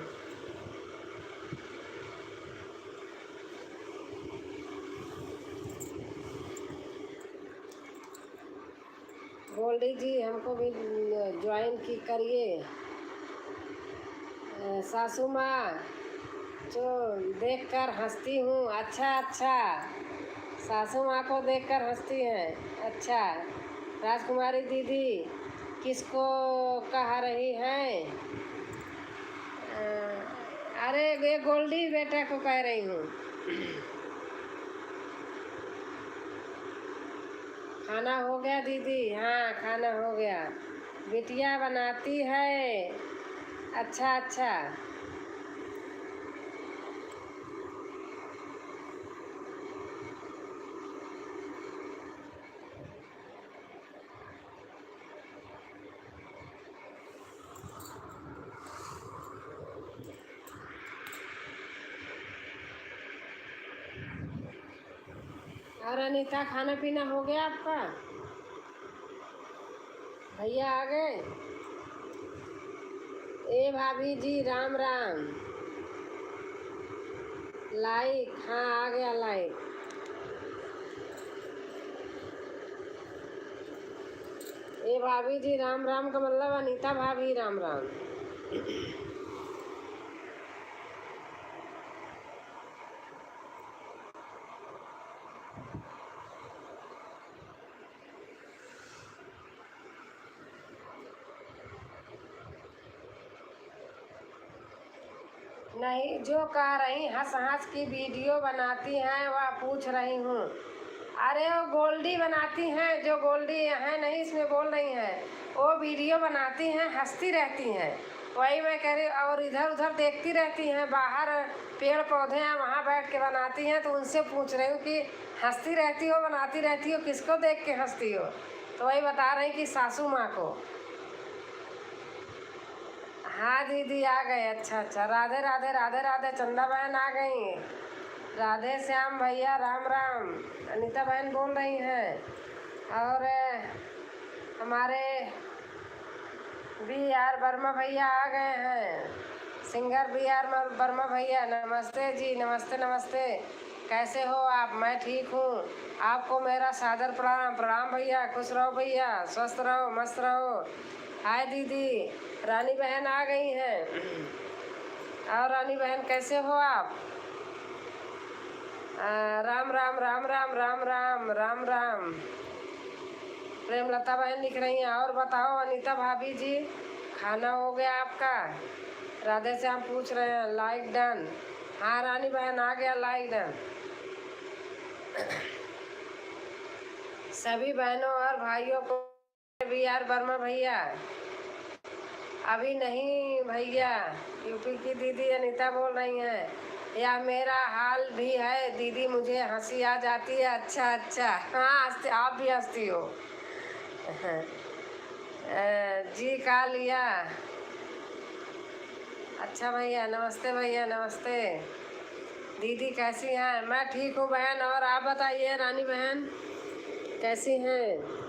गोल्डी जी हमको भी ज्वाइन की करिए। सासू माँ जो देखकर हंसती हूँ। अच्छा अच्छा, सासू माँ को देखकर हंसती हैं। अच्छा, राजकुमारी दीदी किसको कह रही हैं? अरे वे गोल्डी बेटा को कह रही हूँ। खाना हो गया दीदी? हाँ खाना हो गया। बिटिया बनाती है। अच्छा अच्छा। और अनीता खाना पीना हो गया आपका? भैया आ गए? ए भाभी जी राम राम। लाइक, हाँ आ गया लाइक। ए भाभी जी राम राम का मतलब अनीता भाभी राम राम। नहीं, जो कह रही हंस हंस की वीडियो बनाती हैं वह पूछ रही हूँ। अरे वो गोल्डी बनाती हैं, जो गोल्डी है नहीं इसमें बोल रही हैं, वो वीडियो बनाती हैं, हंसती रहती हैं। वही मैं कह रही। और इधर उधर देखती रहती हैं, बाहर पेड़ पौधे हैं वहाँ बैठ के बनाती हैं, तो उनसे पूछ रही हूँ कि हंसती रहती हो, बनाती रहती हो, किसको देख के हंसती हो? तो वही बता रही कि सासू माँ को। हाँ दीदी आ गए। अच्छा अच्छा, राधे राधे, राधे राधे। चंदा बहन आ गई। राधे श्याम भैया राम राम। अनीता बहन बोल रही हैं। और हमारे बी आर वर्मा भैया आ गए हैं। सिंगर बी आर वर्मा भैया नमस्ते जी, नमस्ते नमस्ते। कैसे हो आप? मैं ठीक हूँ। आपको मेरा सादर प्रणाम। प्रणाम भैया, खुश रहो भैया, स्वस्थ रहो, मस्त रहो। हाय दीदी, रानी बहन आ गई हैं। और रानी बहन कैसे हो आप? राम राम राम राम राम राम राम राम। प्रेमलता बहन लिख रही हैं। और बताओ अनीता भाभी जी, खाना हो गया आपका? राधे श्याम पूछ रहे हैं लाइक डन। हाँ रानी बहन आ गया लाइक डन। सभी बहनों और भाइयों को बी आर वर्मा भैया। अभी नहीं भैया, यूपी की दीदी अनीता बोल रही हैं। या मेरा हाल भी है दीदी, मुझे हंसी आ जाती है। अच्छा अच्छा, हाँ हंसती, आप भी हंसती हो। जी का लिया। अच्छा भैया, नमस्ते भैया, नमस्ते। दीदी कैसी हैं? मैं ठीक हूँ बहन। और आप बताइए रानी बहन कैसी हैं?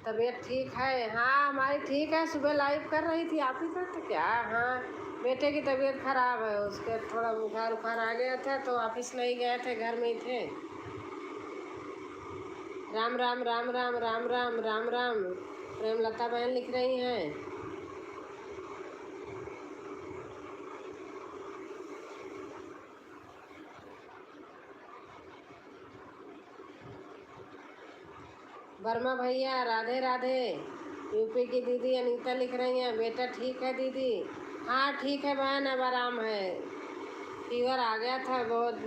तबीयत ठीक है? हाँ हमारी ठीक है। सुबह लाइव कर रही थी आप ही का तो क्या। हाँ बेटे की तबीयत खराब है, उसके थोड़ा बुखार उखार आ गया था तो ऑफिस नहीं गए थे, घर में ही थे। राम राम राम राम राम राम राम राम। प्रेमलता बहन लिख रही हैं। वर्मा भैया राधे राधे। यूपी की दीदी अनीता लिख रही हैं, बेटा ठीक है दीदी? हाँ ठीक है बहन, अब आराम है। फीवर आ गया था, बहुत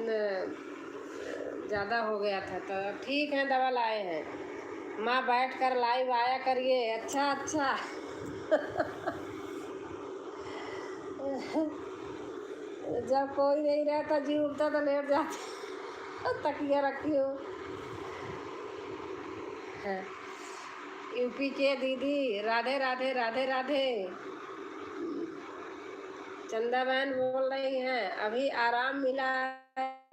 ज़्यादा हो गया था तो ठीक है, दवा लाए हैं। माँ बैठ कर लाइव आया करिए। अच्छा अच्छा। जब कोई नहीं रहता जी उठता तो लेट जाता। तकिया रखी हो। हाँ। यूपी के दीदी राधे राधे राधे राधे। चंदा बहन बोल रही हैं अभी आराम मिला है।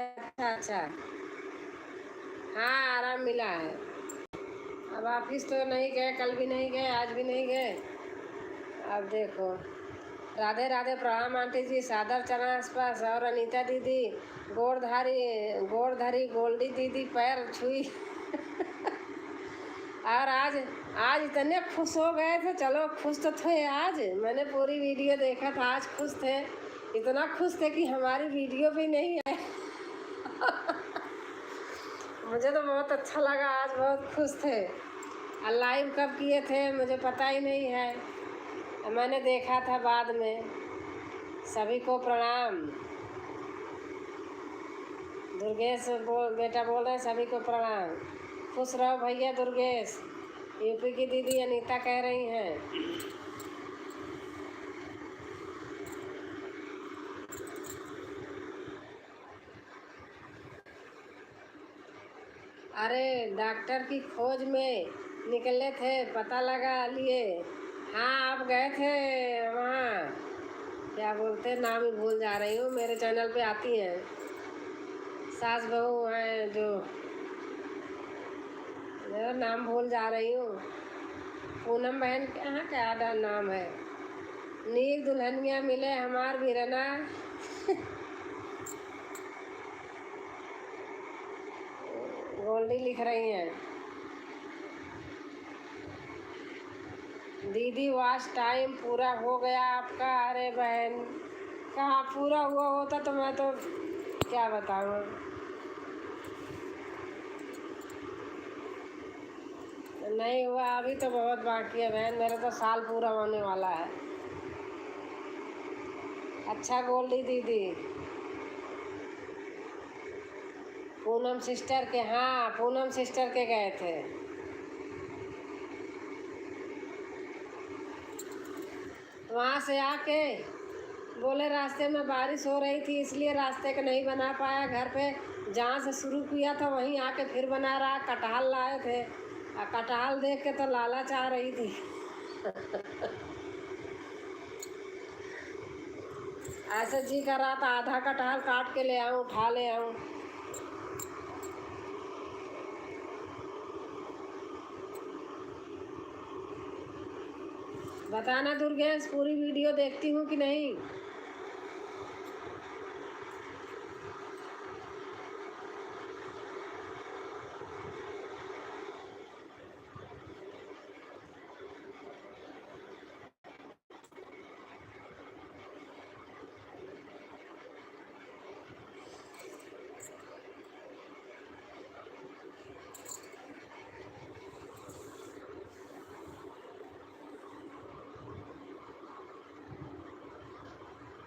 अच्छा अच्छा। हाँ आराम मिला है। अब ऑफिस तो नहीं गए, कल भी नहीं गए, आज भी नहीं गए। अब देखो। राधे राधे। प्रणाम आंटी जी, सादर चरण स्पर्श। और अनीता दीदी गोड़धारी गोल्डी दीदी पैर छुई। और आज आज इतने खुश हो गए थे, चलो खुश तो थे आज। मैंने पूरी वीडियो देखा था, आज खुश थे। इतना खुश थे कि हमारी वीडियो भी नहीं आई। मुझे तो बहुत अच्छा लगा, आज बहुत खुश थे। और लाइव कब किए थे मुझे पता ही नहीं है, मैंने देखा था बाद में। सभी को प्रणाम। दुर्गेश बेटा बोल रहे हैं सभी को प्रणाम। खुश रहो भैया दुर्गेश। यूपी की दीदी अनीता कह रही हैं। अरे डॉक्टर की खोज में निकले थे, पता लगा लिए। हाँ आप गए थे वहाँ, क्या बोलते नाम ही भूल जा रही हूँ, मेरे चैनल पे आती हैं सास बहू हैं जो, मेरा नाम भूल जा रही हूँ। पूनम बहन कहाँ क्या नाम है। नीक दुल्हनिया मिले हमार वीरना। गोल्डी लिख रही हैं। दीदी वॉच टाइम पूरा हो गया आपका। अरे बहन कहाँ पूरा हुआ होता तो मैं तो क्या बताऊँ। नहीं हुआ अभी तो बहुत बाकी है बहन, मेरा तो साल पूरा होने वाला है। अच्छा गोल्डी दीदी। पूनम सिस्टर के, हाँ पूनम सिस्टर के गए थे। वहाँ से आके बोले रास्ते में बारिश हो रही थी इसलिए रास्ते का नहीं बना पाया, घर पे जहाँ से शुरू किया था वहीं आके फिर बना रहा। कटहल लाए थे और कटहल देख के तो लालच आ रही थी। ऐसे जी कर रहा था आधा कटहल काट के ले आऊँ, उठा ले आऊँ। बताना दुर्गेश पूरी वीडियो देखती हूँ कि नहीं।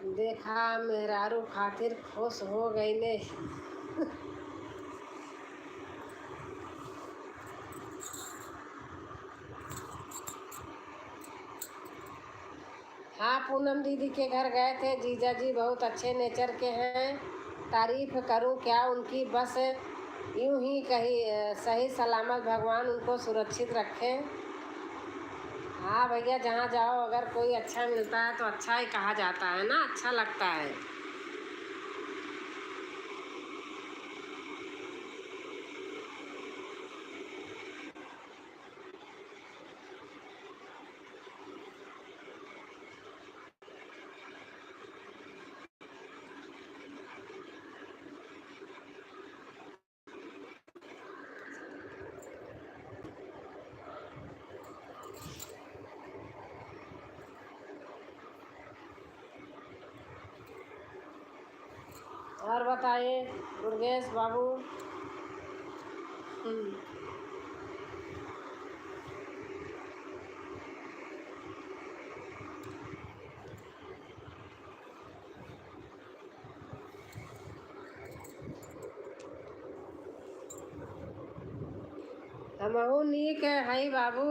देखा मेहरारू खातिर खुश हो गई ने। हाँ पूनम दीदी के घर गए थे, जीजा जी बहुत अच्छे नेचर के हैं, तारीफ करूं क्या उनकी, बस यूं ही कहीं सही सलामत भगवान उनको सुरक्षित रखें। हाँ भैया जहाँ जाओ अगर कोई अच्छा मिलता है तो अच्छा ही कहा जाता है ना, अच्छा लगता है। और बताइए दुर्गेश बाबू। हमहू नीक है बाबू।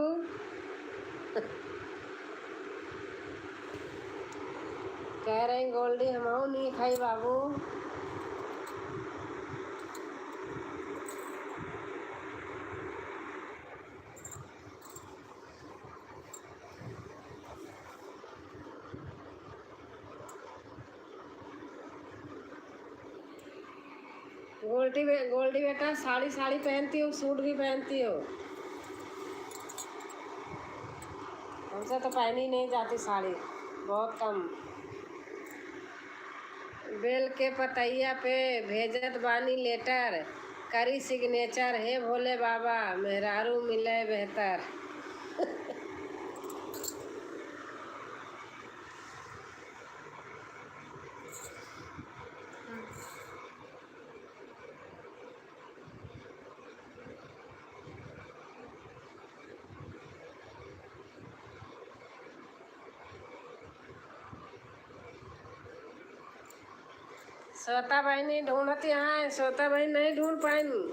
कह रही गोल्डी हमहू नीक है बाबू। गोल्डी बेटा साड़ी पहनती हो, सूट भी पहनती हो? हमसे तो पहनी नहीं जाती साड़ी, बहुत कम। बेल के पतैया पे भेजत बानी लेटर, करी सिग्नेचर, हे भोले बाबा मेहरारू मिले बेहतर। श्वेता बहनी ढूंढती हैं, श्वेता बहनी नहीं ढूंढ पाएंगी।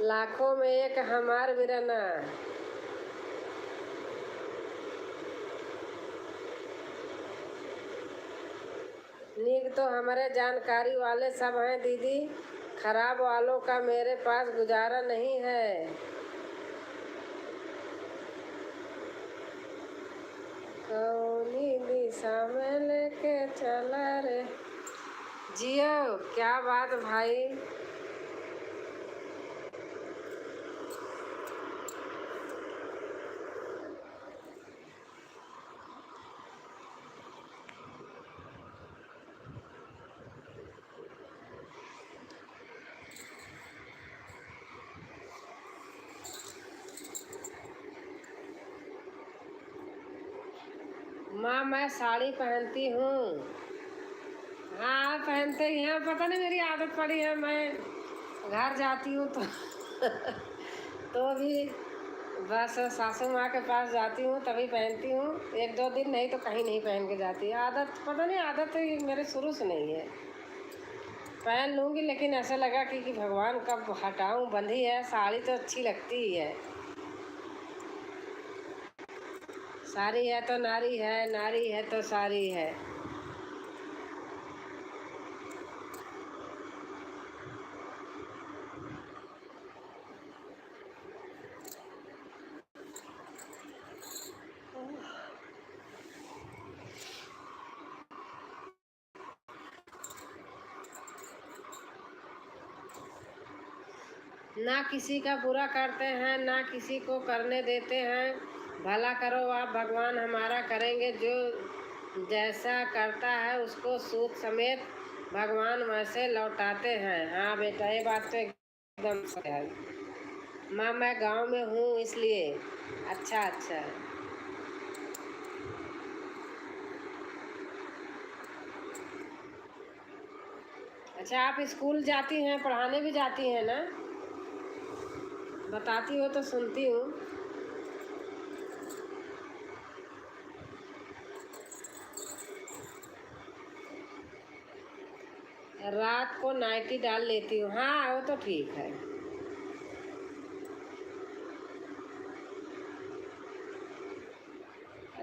लाखों में एक हमार वीराना। नीक तो हमारे जानकारी वाले सब हैं दीदी, खराब वालों का मेरे पास गुजारा नहीं है। कौनी दिशा में लेके चला रे जियो। क्या बात भाई। माँ मैं साड़ी पहनती हूँ। हाँ पहनते ही हैं, पता नहीं मेरी आदत पड़ी है। मैं घर जाती हूँ तो भी बस सासू माँ के पास जाती हूँ तभी पहनती हूँ। एक दो दिन नहीं तो कहीं नहीं पहन के जाती। आदत पता नहीं, आदत मेरे शुरू से नहीं है। पहन लूँगी लेकिन ऐसा लगा कि भगवान कब हटाऊँ, बंधी है साड़ी तो अच्छी लगती ही है। साड़ी है तो नारी है, नारी है तो सारी है। ना किसी का बुरा करते हैं, ना किसी को करने देते हैं। भला करो आप, भगवान हमारा करेंगे। जो जैसा करता है उसको सूद समेत भगवान वैसे लौटाते हैं। हाँ बेटा ये बात तो एकदम सही है। माँ मैं गांव में हूँ इसलिए। अच्छा अच्छा। अच्छा आप स्कूल जाती हैं, पढ़ाने भी जाती हैं ना? बताती हो तो सुनती हूँ। रात को नाइटी डाल लेती हूँ। हाँ वो तो ठीक है।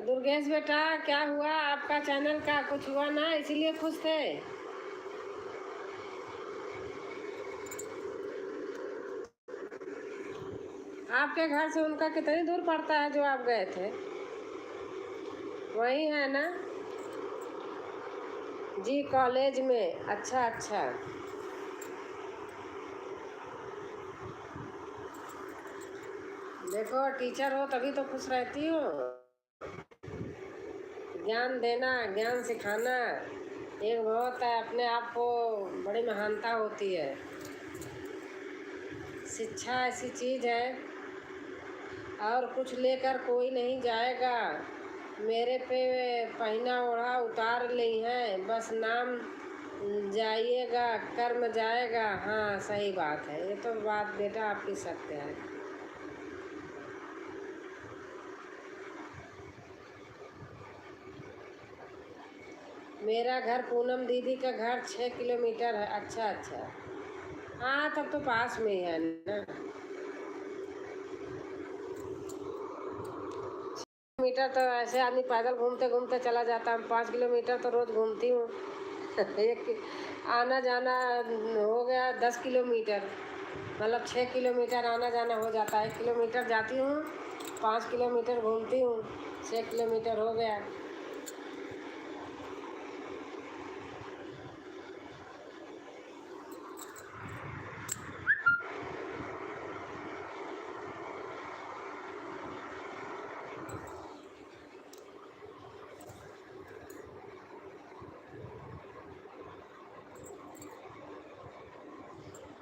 दुर्गेश बेटा क्या हुआ, आपका चैनल का कुछ हुआ ना, इसीलिए खुश थे? आपके घर से उनका कितनी दूर पड़ता है जो आप गए थे? वही है ना? जी कॉलेज में। अच्छा अच्छा। देखो टीचर हो तभी तो खुश रहती हो। ज्ञान देना, ज्ञान सिखाना एक बहुत है, अपने आप को बड़ी महानता होती है। शिक्षा ऐसी चीज़ है और कुछ लेकर कोई नहीं जाएगा। मेरे पे पहना ओढ़ा उतार ली हैं, बस नाम जाइएगा कर्म जाएगा। हाँ सही बात है, ये तो बात बेटा आपकी सत्य है। मेरा घर पूनम दीदी का घर 6 किलोमीटर है। अच्छा अच्छा, हाँ तब तो पास में ही है ना। मीटर तो ऐसे आदमी पैदल घूमते घूमते चला जाता है, 5 किलोमीटर तो रोज घूमती हूँ। एक आना जाना हो गया 10 किलोमीटर, मतलब 6 किलोमीटर आना जाना हो जाता है। 1 किलोमीटर जाती हूँ, 5 किलोमीटर घूमती हूँ, 6 किलोमीटर हो गया।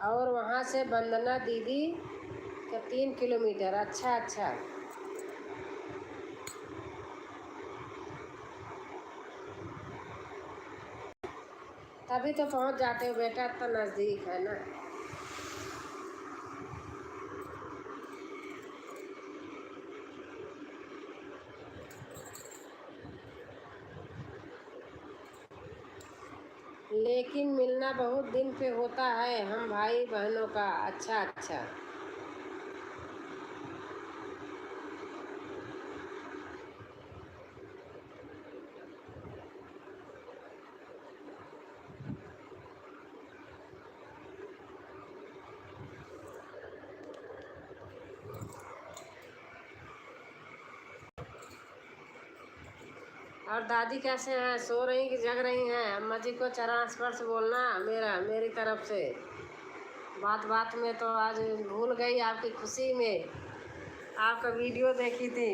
और वहाँ से वंदना दीदी का 3 किलोमीटर। अच्छा अच्छा, तभी तो पहुँच जाते हो बेटा, इतना नज़दीक है ना। लेकिन मिलना बहुत दिन पे होता है हम भाई बहनों का। अच्छा अच्छा, और दादी कैसे हैं? सो रही कि जग रही हैं? अम्मा जी को चरण स्पर्श बोलना मेरी तरफ से। बात बात में तो आज भूल गई, आपकी खुशी में आपका वीडियो देखी थी।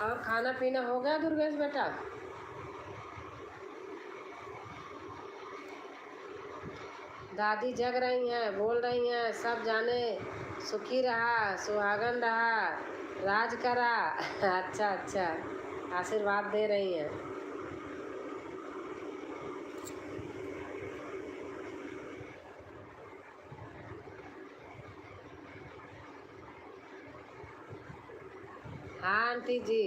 और खाना पीना हो गया दुर्गेश बेटा? दादी जग रही हैं, बोल रही हैं सब जाने सुखी रहा, सुहागन रहा, राज करा। अच्छा अच्छा, आशीर्वाद दे रही हैं। हाँ आंटी जी,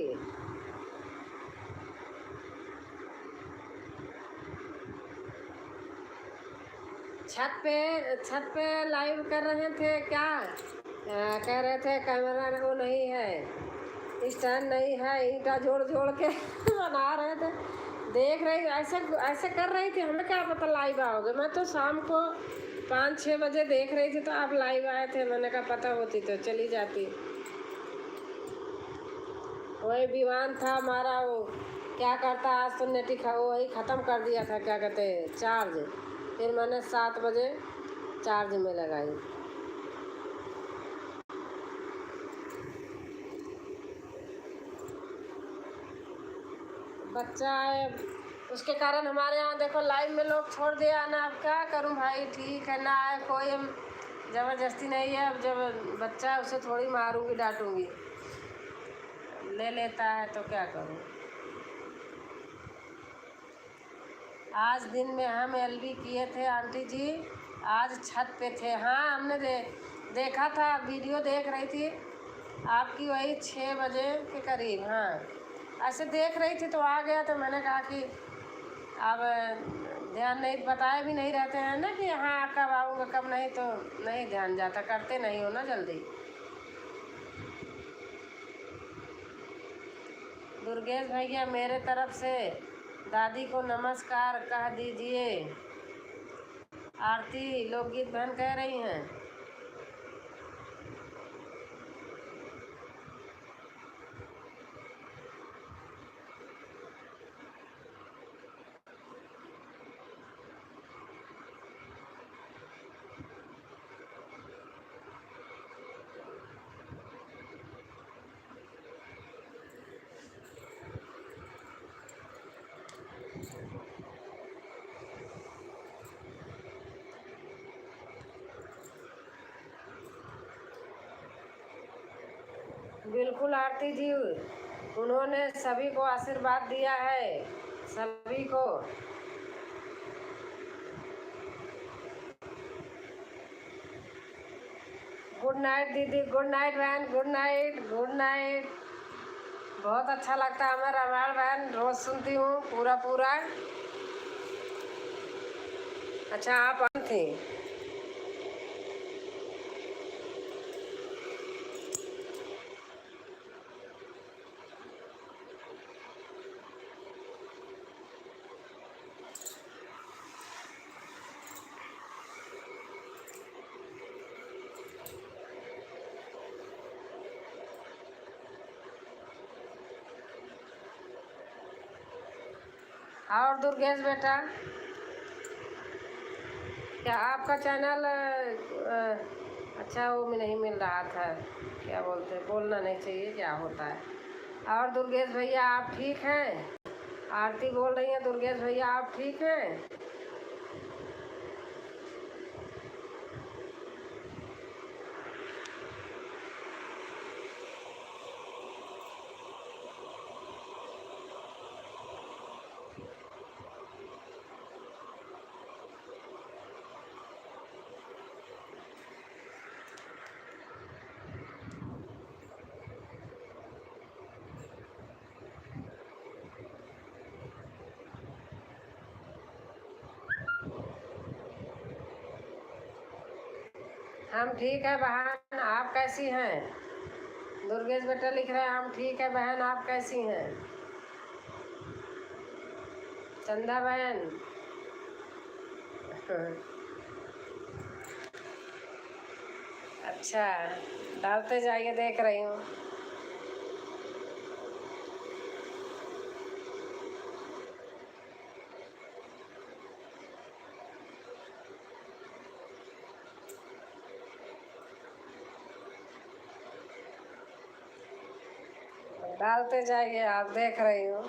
छत पे लाइव कर रहे थे क्या? कह रहे थे कैमरा वो नहीं है, स्टैंड नहीं है, ईंटा जोड़ जोड़ के बना रहे थे। देख रही ऐसे ऐसे कर रही थी, हमें क्या पता लाइव आओगे। मैं तो शाम को 5-6 बजे देख रही थी तो आप लाइव आए थे, मैंने कहा पता होती तो चली जाती। वही विवान था हमारा, वो क्या करता आज तो नेटी वही ख़त्म कर दिया था, क्या कहते चार्ज। फिर मैंने 7 बजे चार्ज में लगाई। बच्चा है उसके कारण हमारे यहाँ देखो लाइव में लोग छोड़ दिया ना। अब क्या करूँ भाई, ठीक है ना आए कोई, हम ज़बरदस्ती नहीं है। अब जब बच्चा है उसे थोड़ी मारूंगी डांटूंगी, ले लेता है तो क्या करूँ। आज दिन में हम एलबी किए थे आंटी जी, आज छत पे थे। हाँ हमने देखा था, वीडियो देख रही थी आपकी, वही 6 बजे के करीब। हाँ ऐसे देख रही थी तो आ गया, तो मैंने कहा कि अब ध्यान नहीं, बताए भी नहीं रहते हैं ना कि हाँ कब आऊँगा कब नहीं, तो नहीं ध्यान जाता, करते नहीं हो ना जल्दी। दुर्गेश भैया मेरे तरफ से दादी को नमस्कार कह दीजिए। आरती लोकगीत बहन कह रही हैं। बिल्कुल आरती जी, उन्होंने सभी को आशीर्वाद दिया है, सभी को। गुड नाइट दीदी, गुड नाइट बहन, गुड नाइट, गुड नाइट। बहुत अच्छा लगता है, मैं रामायण बहन रोज सुनती हूँ पूरा पूरा। अच्छा आप थी। और दुर्गेश बेटा, क्या आपका चैनल अच्छा वो में नहीं मिल रहा था, क्या बोलते, बोलना नहीं चाहिए क्या होता है। और दुर्गेश भैया आप ठीक हैं? आरती बोल रही हैं, दुर्गेश भैया आप ठीक हैं? हम ठीक है बहन, आप कैसी हैं? दुर्गेश बेटा लिख रहे हैं हम ठीक है बहन, आप कैसी हैं? चंदा बहन अच्छा, डालते जाइए, देख रही हूँ। डालते जाइए, आप देख रही हूँ।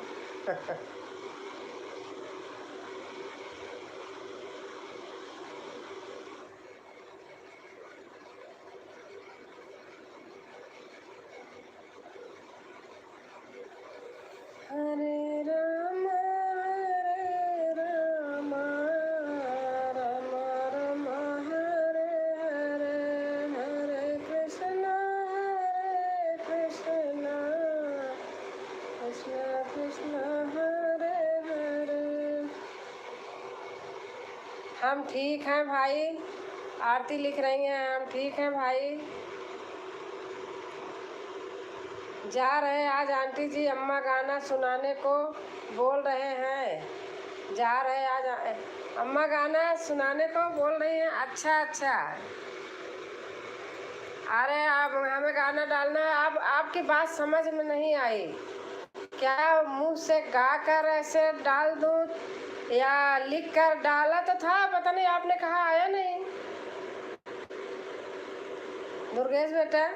हरे राम राम राम हरे हरे, हरे कृष्ण कृष्ण कृष्ण हरे हरे। हम ठीक हैं भाई, आरती लिख रही हैं हम ठीक हैं भाई। जा रहे आज आंटी जी, अम्मा गाना सुनाने को बोल रहे हैं। जा रहे आज अम्मा गाना सुनाने को बोल रही हैं। अच्छा अच्छा, अरे आप हमें गाना डालना है। आप आपकी बात समझ में नहीं आई, क्या मुंह से गा कर ऐसे डाल दूं या लिख कर? डाला तो था, पता नहीं आपने कहा आया नहीं। दुर्गेश बेटा,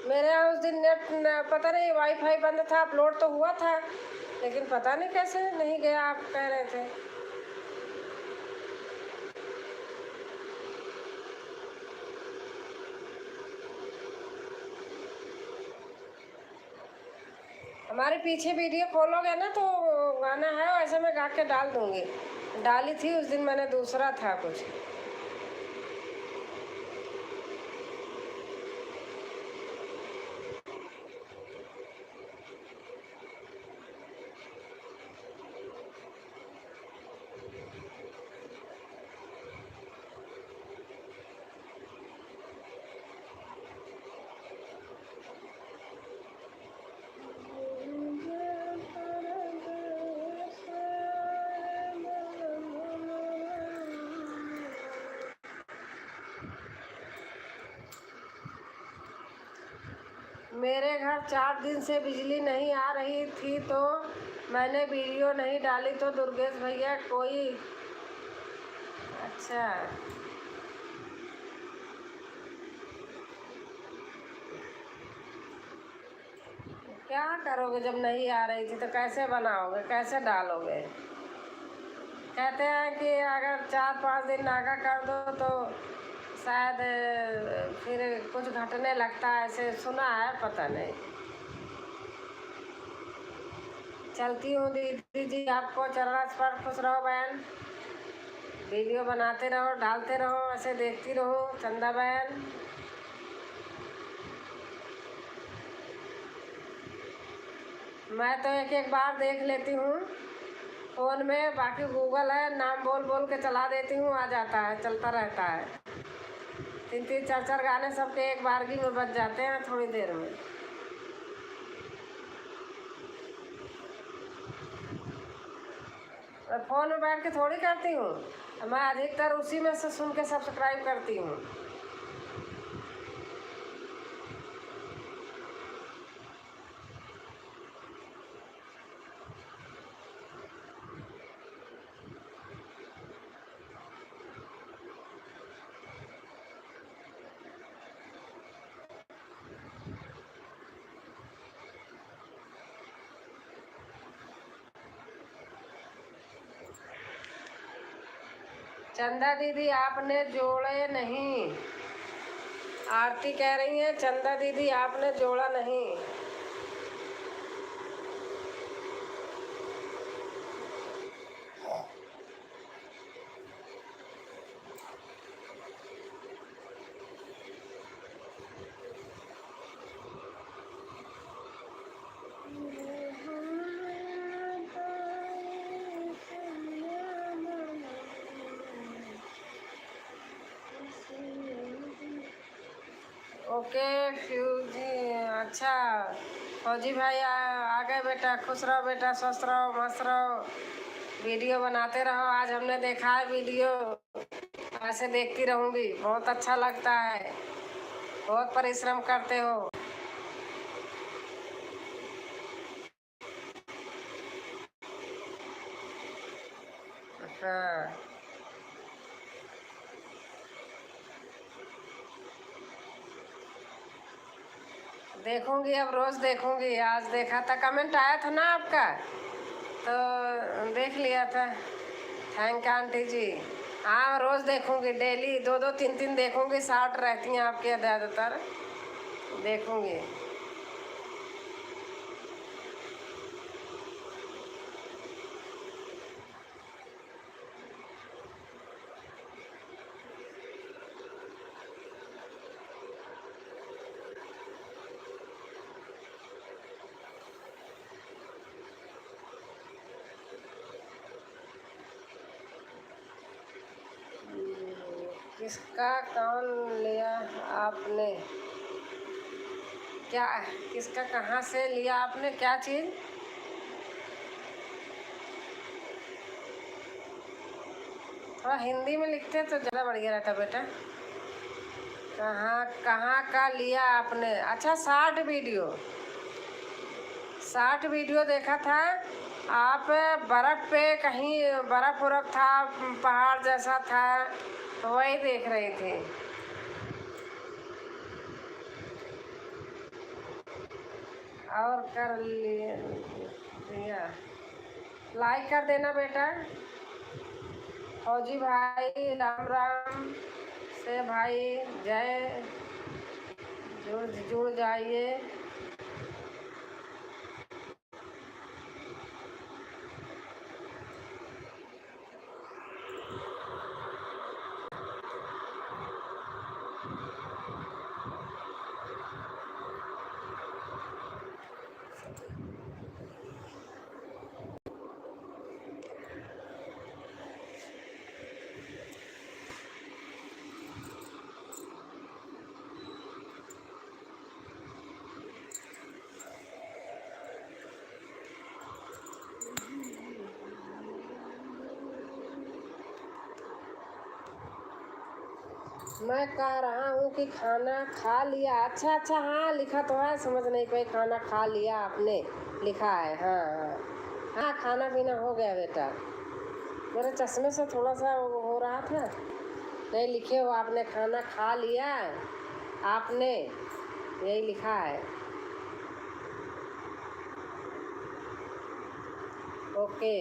मेरे यहाँ उस दिन नेट पता नहीं वाईफाई बंद था, अपलोड तो हुआ था लेकिन पता नहीं कैसे नहीं गया, आप कह रहे थे। हमारे पीछे वीडियो खोलोगे ना तो गाना है वैसे, मैं गा के डाल दूंगी। डाली थी उस दिन मैंने, दूसरा था कुछ। मेरे घर 4 दिन से बिजली नहीं आ रही थी तो मैंने वीडियो नहीं डाली तो दुर्गेश भैया कोई। अच्छा, क्या करोगे जब नहीं आ रही थी तो कैसे बनाओगे, कैसे डालोगे? कहते हैं कि अगर 4-5 दिन नागा कर दो तो शायद फिर कुछ घटने लगता है, ऐसे सुना है, पता नहीं। चलती हूँ दीदी जी, आपको चरण स्पर्श, खुश रहो बहन, वीडियो बनाते रहो, डालते रहो, ऐसे देखती रहो चंदा बहन। मैं तो एक एक बार देख लेती हूँ फ़ोन में, बाकी गूगल है, नाम बोल बोल के चला देती हूँ, आ जाता है, चलता रहता है। 3-3 4-4 गाने सबके एक बारगी में बज जाते हैं थोड़ी देर में। मैं फ़ोन में बैठ के थोड़ी करती हूँ, मैं अधिकतर उसी में से सुन के सब्सक्राइब करती हूँ। चंदा दीदी आपने जोड़े नहीं, आरती कह रही है चंदा दीदी आपने जोड़ा नहीं। ओके फ्यूजी, अच्छा फौजी भाई आ गए बेटा, खुश रहो बेटा, स्वस्थ रहो, मस्त रहो, वीडियो बनाते रहो। आज हमने देखा है वीडियो, ऐसे देखती रहूँगी, बहुत अच्छा लगता है, बहुत परिश्रम करते हो। हाँ, देखूंगी, अब रोज़ देखूंगी। आज देखा था, कमेंट आया था ना आपका, तो देख लिया था। थैंक आंटी जी। हाँ, रोज़ देखूंगी, डेली 2-2 3-3 देखूंगी, शॉर्ट रहती हैं आपके ज़्यादातर, देखूंगी। किसका कौन लिया आपने, क्या किसका कहाँ से लिया आपने, क्या चीज़? थोड़ा हिंदी में लिखते तो ज़्यादा बढ़िया रहता बेटा। कहाँ कहाँ का लिया आपने? अच्छा, शॉर्ट वीडियो देखा था आप, बर्फ़ पे कहीं बर्फ़ उर्फ था, पहाड़ जैसा था, तो वही देख रही थी। और कर लिया, लाइक कर देना बेटा। फौजी भाई राम राम से भाई, जय, जुड़ जुड़ जाइए। मैं कह रहा हूँ कि खाना खा लिया। अच्छा अच्छा, हाँ लिखा तो है, समझ नहीं पाई। खाना खा लिया आपने, लिखा है। हाँ हाँ हाँ, खाना पीना हो गया बेटा। मेरे चश्मे से थोड़ा सा वो हो रहा था। नहीं, लिखे हो आपने, खाना खा लिया आपने, यही लिखा है। ओके।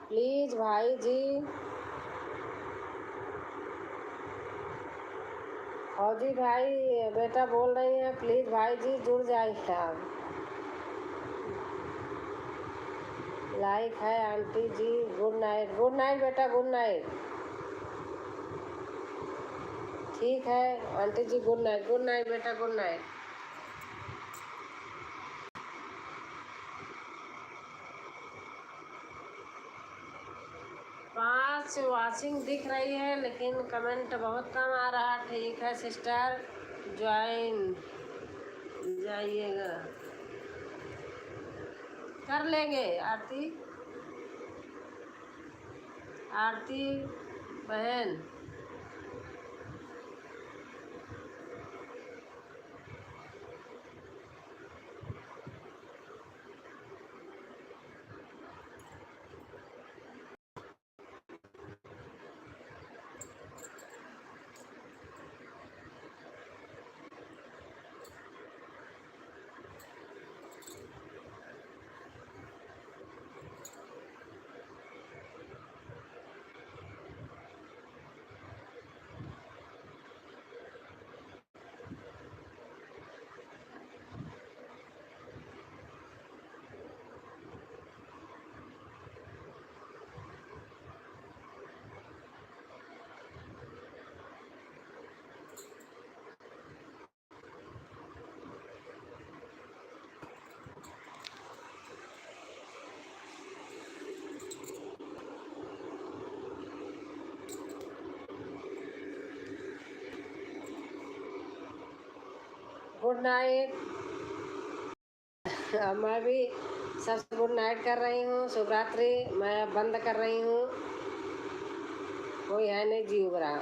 प्लीज़ भाई जी, फौजी भाई बेटा बोल रही हैं, प्लीज़ भाई जी जुड़ जाइए आप। लाइक है आंटी जी। गुड नाइट, गुड नाइट बेटा, गुड नाइट। ठीक है आंटी जी, गुड नाइट, गुड नाइट बेटा, गुड नाइट। 5 वॉचिंग दिख रही है, लेकिन कमेंट बहुत कम आ रहा। ठीक है सिस्टर, ज्वाइन जाइएगा, कर लेंगे। आरती, आरती बहन, गुड नाइट। मैं भी सबसे गुड नाइट कर रही हूँ, शुभ रात्रि। मैं बंद कर रही हूँ, कोई है नहीं जी उबरा।